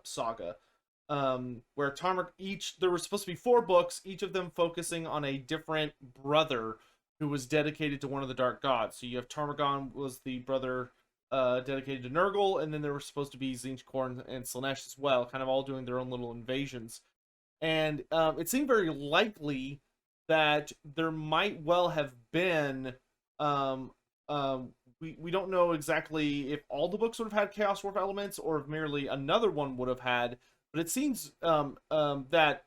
saga, where there were supposed to be 4 books, each of them focusing on a different brother who was dedicated to one of the dark gods. So you have Tamurkhan was the brother dedicated to Nurgle, and then there were supposed to be Tzeentch, Khorne, and Slaanesh as well, kind of all doing their own little invasions. And it seemed very likely that there might well have been we don't know exactly if all the books would have had Chaos Dwarf elements or if merely another one would have had, but it seems that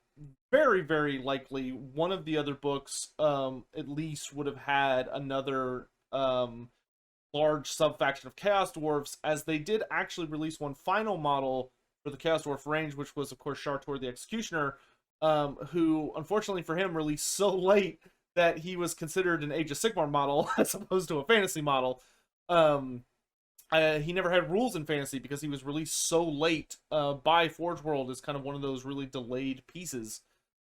very, very likely one of the other books at least would have had another large sub-faction of Chaos Dwarfs, as they did actually release one final model for the Chaos Dwarf range, which was, of course, Zharr the Executioner, who, unfortunately for him, released so late that he was considered an Age of Sigmar model as opposed to a fantasy model. He never had rules in fantasy because he was released so late by Forge World as kind of one of those really delayed pieces.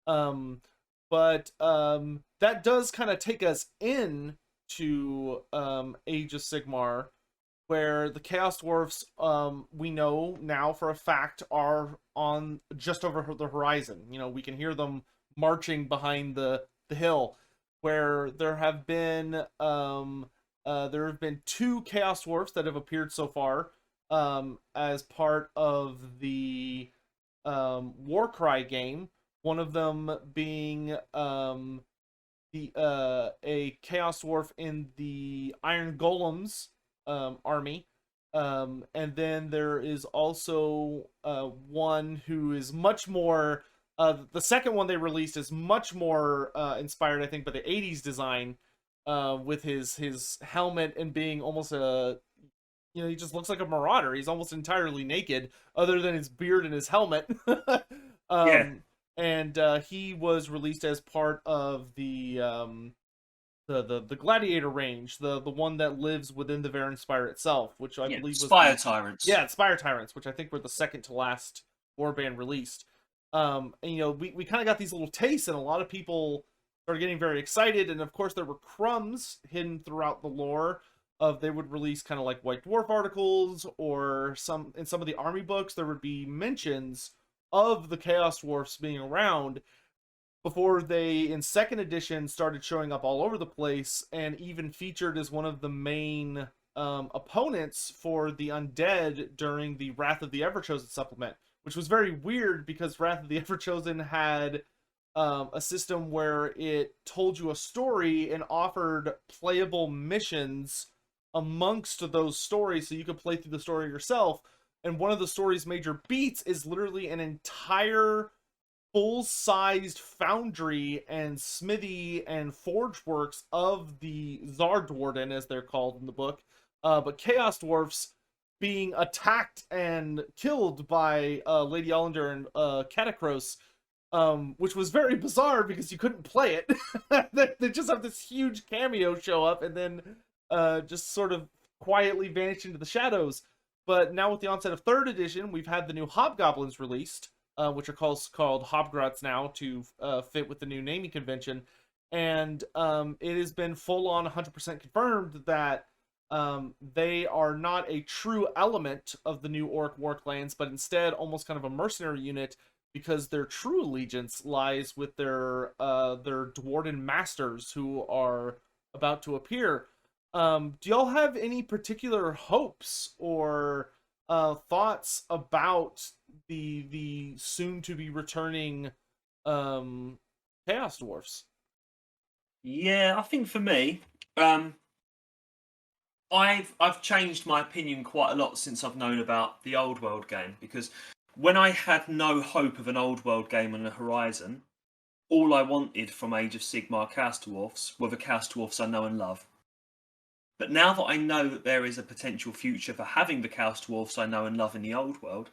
But that does kind of take us in to Age of Sigmar, where the Chaos Dwarfs, we know now for a fact, are on just over the horizon. You know, we can hear them marching behind the hill, where there have been 2 Chaos Dwarfs that have appeared so far as part of the Warcry game. One of them being a Chaos Dwarf in the Iron Golems army, and then there is also one who is much more the second one they released is much more inspired, I think, by the 80s design, with his helmet and being almost he just looks like a marauder. He's almost entirely naked other than his beard and his helmet. Yeah. And he was released as part of the Gladiator range, the one that lives within the Varen Spire itself, which I believe was Spire Tyrants. Yeah, Spire Tyrants, which I think were the second to last warband released. And we kind of got these little tastes, and a lot of people started getting very excited. And of course, there were crumbs hidden throughout the lore of they would release kind of like White Dwarf articles, or in some of the army books there would be mentions of the Chaos Dwarfs being around, before they, in second edition, started showing up all over the place and even featured as one of the main opponents for the undead during the Wrath of the Everchosen supplement, which was very weird because Wrath of the Everchosen had a system where it told you a story and offered playable missions amongst those stories so you could play through the story yourself. And one of the story's major beats is literally an entire full-sized foundry and smithy and forge works of the Zharr, as they're called in the book, but Chaos Dwarfs being attacked and killed by Lady Allender and Catacross, which was very bizarre because you couldn't play it. They just have this huge cameo show up and then just sort of quietly vanish into the shadows. But now with the onset of third edition, we've had the new Hobgoblins released, which are called Hobgrots now to fit with the new naming convention. And it has been full-on 100% confirmed that they are not a true element of the new Orc War clans, but instead almost kind of a mercenary unit, because their true allegiance lies with their Dwarden masters who are about to appear. Do y'all have any particular hopes or thoughts about the soon to be returning Chaos Dwarfs? Yeah, I think for me, I've changed my opinion quite a lot since I've known about the old world game, because when I had no hope of an old world game on the horizon, all I wanted from Age of Sigmar Chaos Dwarfs were the Chaos Dwarfs I know and love. But now that I know that there is a potential future for having the Chaos Dwarfs I know and love in the old world,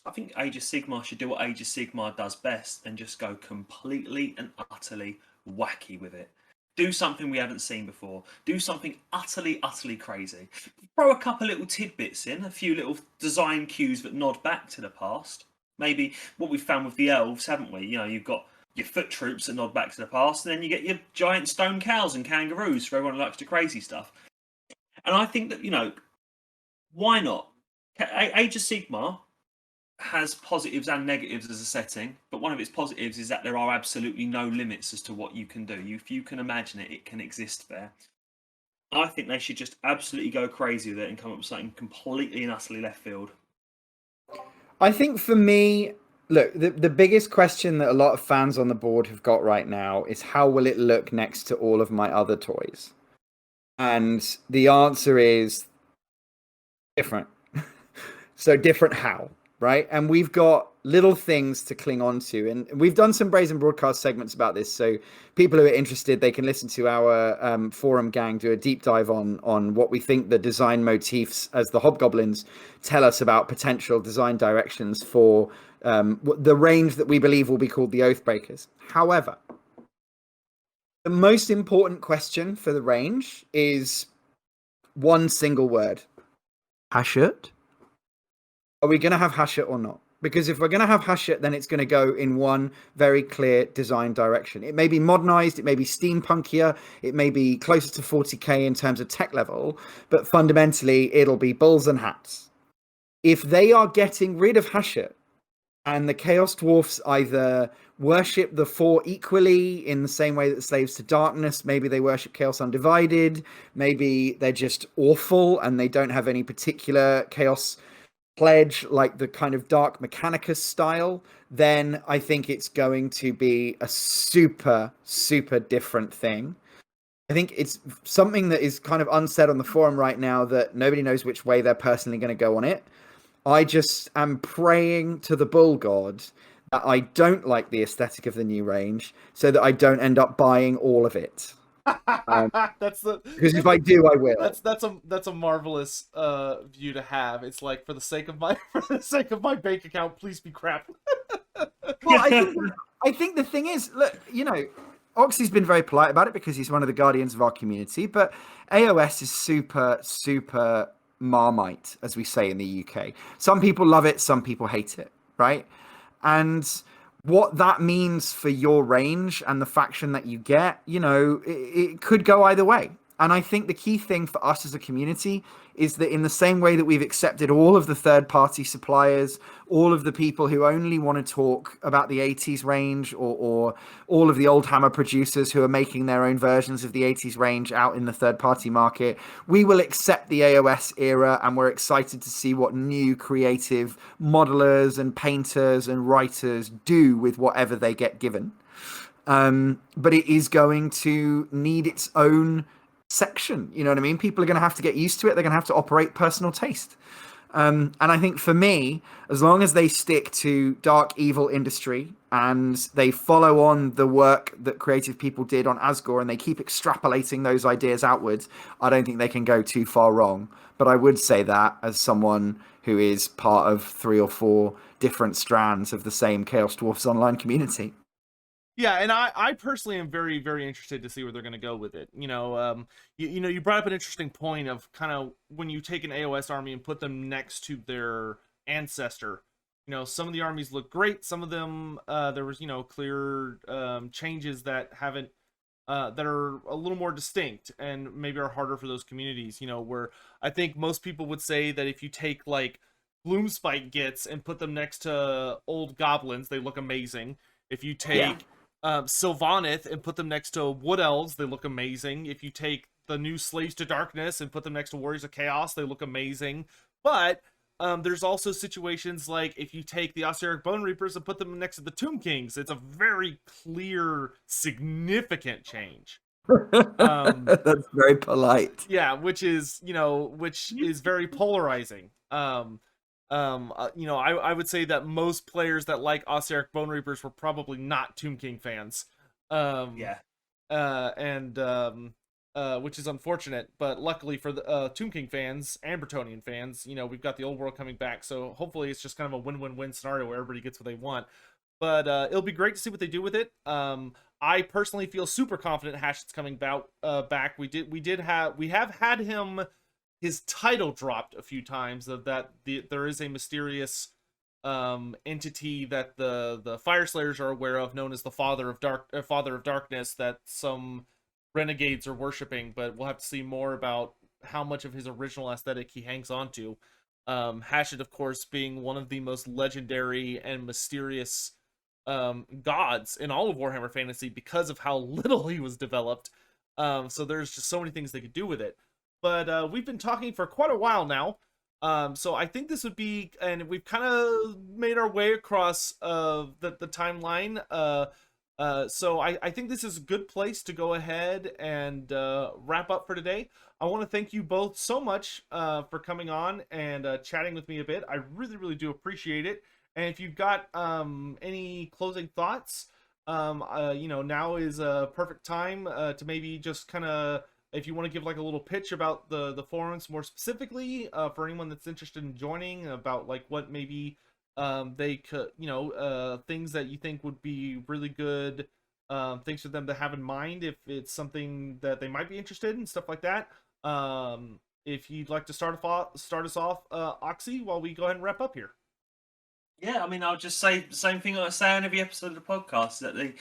I think Age of Sigmar should do what Age of Sigmar does best and just go completely and utterly wacky with it. Do something we haven't seen before. Do something utterly, utterly crazy. Throw a couple little tidbits in, a few little design cues that nod back to the past. Maybe what we've found with the elves, haven't we? You know, you've got your foot troops that nod back to the past, and then you get your giant stone cows and kangaroos for everyone who likes the crazy stuff. And I think that, you know, why not? Age of Sigmar has positives and negatives as a setting, but one of its positives is that there are absolutely no limits as to what you can do. If you can imagine it, it can exist there. I think they should just absolutely go crazy with it and come up with something completely and utterly left field. I think for me, look, the biggest question that a lot of fans on the board have got right now is how will it look next to all of my other toys? And the answer is different. So different how, right? And we've got little things to cling on to. And we've done some Brazen Broadcast segments about this. So people who are interested, they can listen to our forum gang do a deep dive on what we think the design motifs as the hobgoblins tell us about potential design directions for the range that we believe will be called the Oathbreakers. However, the most important question for the range is one single word. Hashut? Are we going to have Hashut or not? Because if we're going to have Hashut, then it's going to go in one very clear design direction. It may be modernized, it may be steampunkier, it may be closer to 40k in terms of tech level, but fundamentally it'll be bulls and hats. If they are getting rid of Hashut, and the Chaos Dwarfs either worship the Four equally in the same way that the Slaves to Darkness, maybe they worship Chaos Undivided, maybe they're just awful and they don't have any particular Chaos pledge like the kind of Dark Mechanicus style, then I think it's going to be a super, super different thing. I think it's something that is kind of unsaid on the forum right now that nobody knows which way they're personally going to go on it. I just am praying to the bull god that I don't like the aesthetic of the new range so that I don't end up buying all of it. That's the because if I do, I will. That's a marvelous view to have. It's like for the sake of my bank account, please be crap. Well, I think the thing is, look, you know, Oxy's been very polite about it because he's one of the guardians of our community, but AOS is super, super Marmite, as we say in the UK. Some people love it, some people hate it, right? And what that means for your range and the faction that you get, you know, it could go either way. And I think the key thing for us as a community is that in the same way that we've accepted all of the third-party suppliers, all of the people who only want to talk about the 80s range, or all of the old Hammer producers who are making their own versions of the 80s range out in the third-party market, we will accept the AOS era, and we're excited to see what new creative modelers and painters and writers do with whatever they get given. But it is going to need its own section, you know what I mean? People are going to have to get used to it. They're going to have to operate personal taste. And I think for me, as long as they stick to dark evil industry and they follow on the work that creative people did on Asgore and they keep extrapolating those ideas outwards, I don't think they can go too far wrong. But I would say that as someone who is part of 3 or 4 different strands of the same Chaos Dwarfs Online community. Yeah, and I personally am very, very interested to see where they're going to go with it. You know, you brought up an interesting point of kind of when you take an AOS army and put them next to their ancestor. You know, some of the armies look great. Some of them, there was, you know, clear changes that haven't, that are a little more distinct and maybe are harder for those communities. You know, where I think most people would say that if you take like Gloomspite Gits and put them next to old goblins, they look amazing. If you take Sylvaneth and put them next to Wood Elves, they look amazing. If you take the new Slaves to Darkness and put them next to Warriors of Chaos, they look amazing. But there's also situations like if you take the Osiric Bone Reapers and put them next to the Tomb Kings, it's a very clear, significant change. That's very polite. Yeah, which is very polarizing. I would say that most players that like Ossiarch Bone Reapers were probably not Tomb King fans. Um, Yeah. and Which is unfortunate, but luckily for the Tomb King fans and Bretonnian fans, we've got the old world coming back, so hopefully it's just kind of a win-win-win scenario where everybody gets what they want. But it'll be great to see what they do with it. I personally feel super confident Hashut's coming back. We have had his title dropped a few times. There is a mysterious entity that the Fire Slayers are aware of, known as the Father of Darkness, that some renegades are worshiping. But we'll have to see more about how much of his original aesthetic he hangs on to. Hashut, of course, being one of the most legendary and mysterious gods in all of Warhammer Fantasy because of how little he was developed. So there's just so many things they could do with it. But we've been talking for quite a while now. So I think this would be, and we've kind of made our way across the timeline. So I think this is a good place to go ahead and wrap up for today. I want to thank you both so much for coming on and chatting with me a bit. I really, really do appreciate it. And if you've got any closing thoughts, now is a perfect time to maybe just kind of, if you want to give like a little pitch about the forums more specifically, for anyone that's interested in joining, about like what maybe they could, things that you think would be really good things for them to have in mind if it's something that they might be interested in, stuff like that. If you'd like to start us off, Oxy, while we go ahead and wrap up here. Yeah, I mean, I'll just say the same thing I say on every episode of the podcast, that the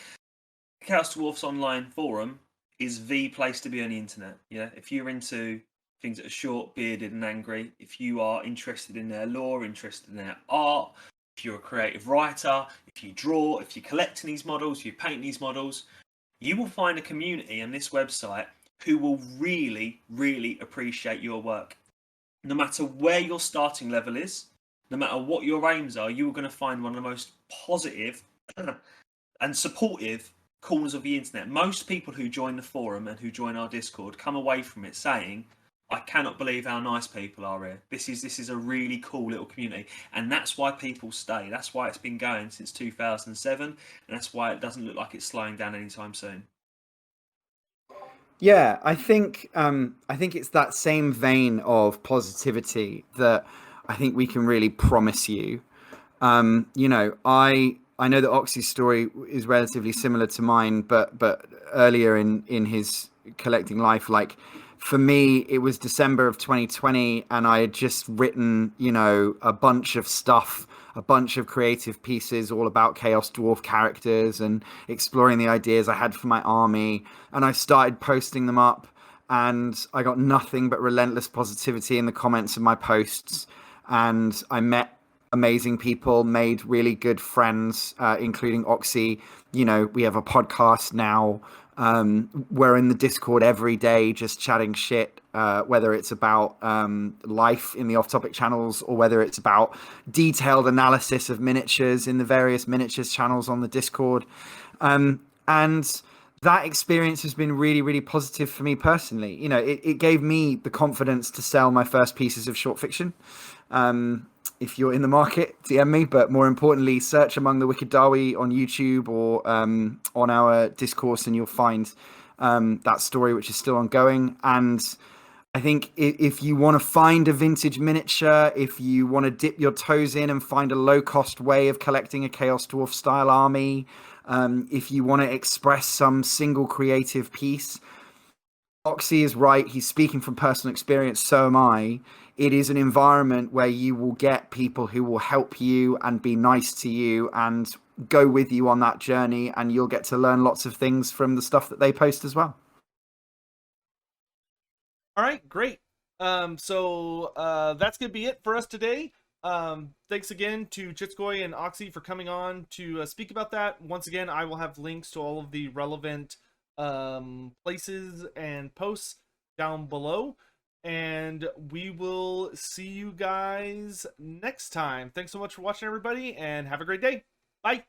Chaos Dwarfs Online forum is the place to be on the internet. Yeah, if you're into things that are short, bearded, and angry, if you are interested in their lore, interested in their art, if you're a creative writer, if you draw, if you're collecting these models, you paint these models, you will find a community on this website who will really, really appreciate your work. No matter where your starting level is, no matter what your aims are, you are going to find one of the most positive and supportive corners of the internet. Most people who join the forum and who join our Discord come away from it saying, I cannot believe how nice people are here. This is a really cool little community. And that's why people stay. That's why it's been going since 2007. And that's why it doesn't look like it's slowing down anytime soon. Yeah, I think it's that same vein of positivity that I think we can really promise you. I know that Oxy's story is relatively similar to mine, but earlier in his collecting life, like for me, it was December of 2020, and I had just written, a bunch of stuff, a bunch of creative pieces all about Chaos Dwarf characters and exploring the ideas I had for my army. And I started posting them up, and I got nothing but relentless positivity in the comments of my posts. And I met amazing people, made really good friends, including Oxy. We have a podcast now. We're in the Discord every day just chatting shit, whether it's about life in the off-topic channels or whether it's about detailed analysis of miniatures in the various miniatures channels on the Discord. And that experience has been really, really positive for me personally. It gave me the confidence to sell my first pieces of short fiction. If you're in the market, DM me, but more importantly, search among the Wicked Dawi on YouTube or on our Discourse, and you'll find that story, which is still ongoing. And I think if you want to find a vintage miniature, if you want to dip your toes in and find a low-cost way of collecting a Chaos Dwarf style army, if you want to express some single creative piece, Oxy is right. He's speaking from personal experience. So am I. It is an environment where you will get people who will help you and be nice to you and go with you on that journey. And you'll get to learn lots of things from the stuff that they post as well. All right, great. So that's going to be it for us today. Thanks again to Chitskoy and Oxy for coming on to speak about that. Once again, I will have links to all of the relevant places and posts down below, and we will see you guys next time. Thanks so much for watching, everybody, and have a great day. Bye.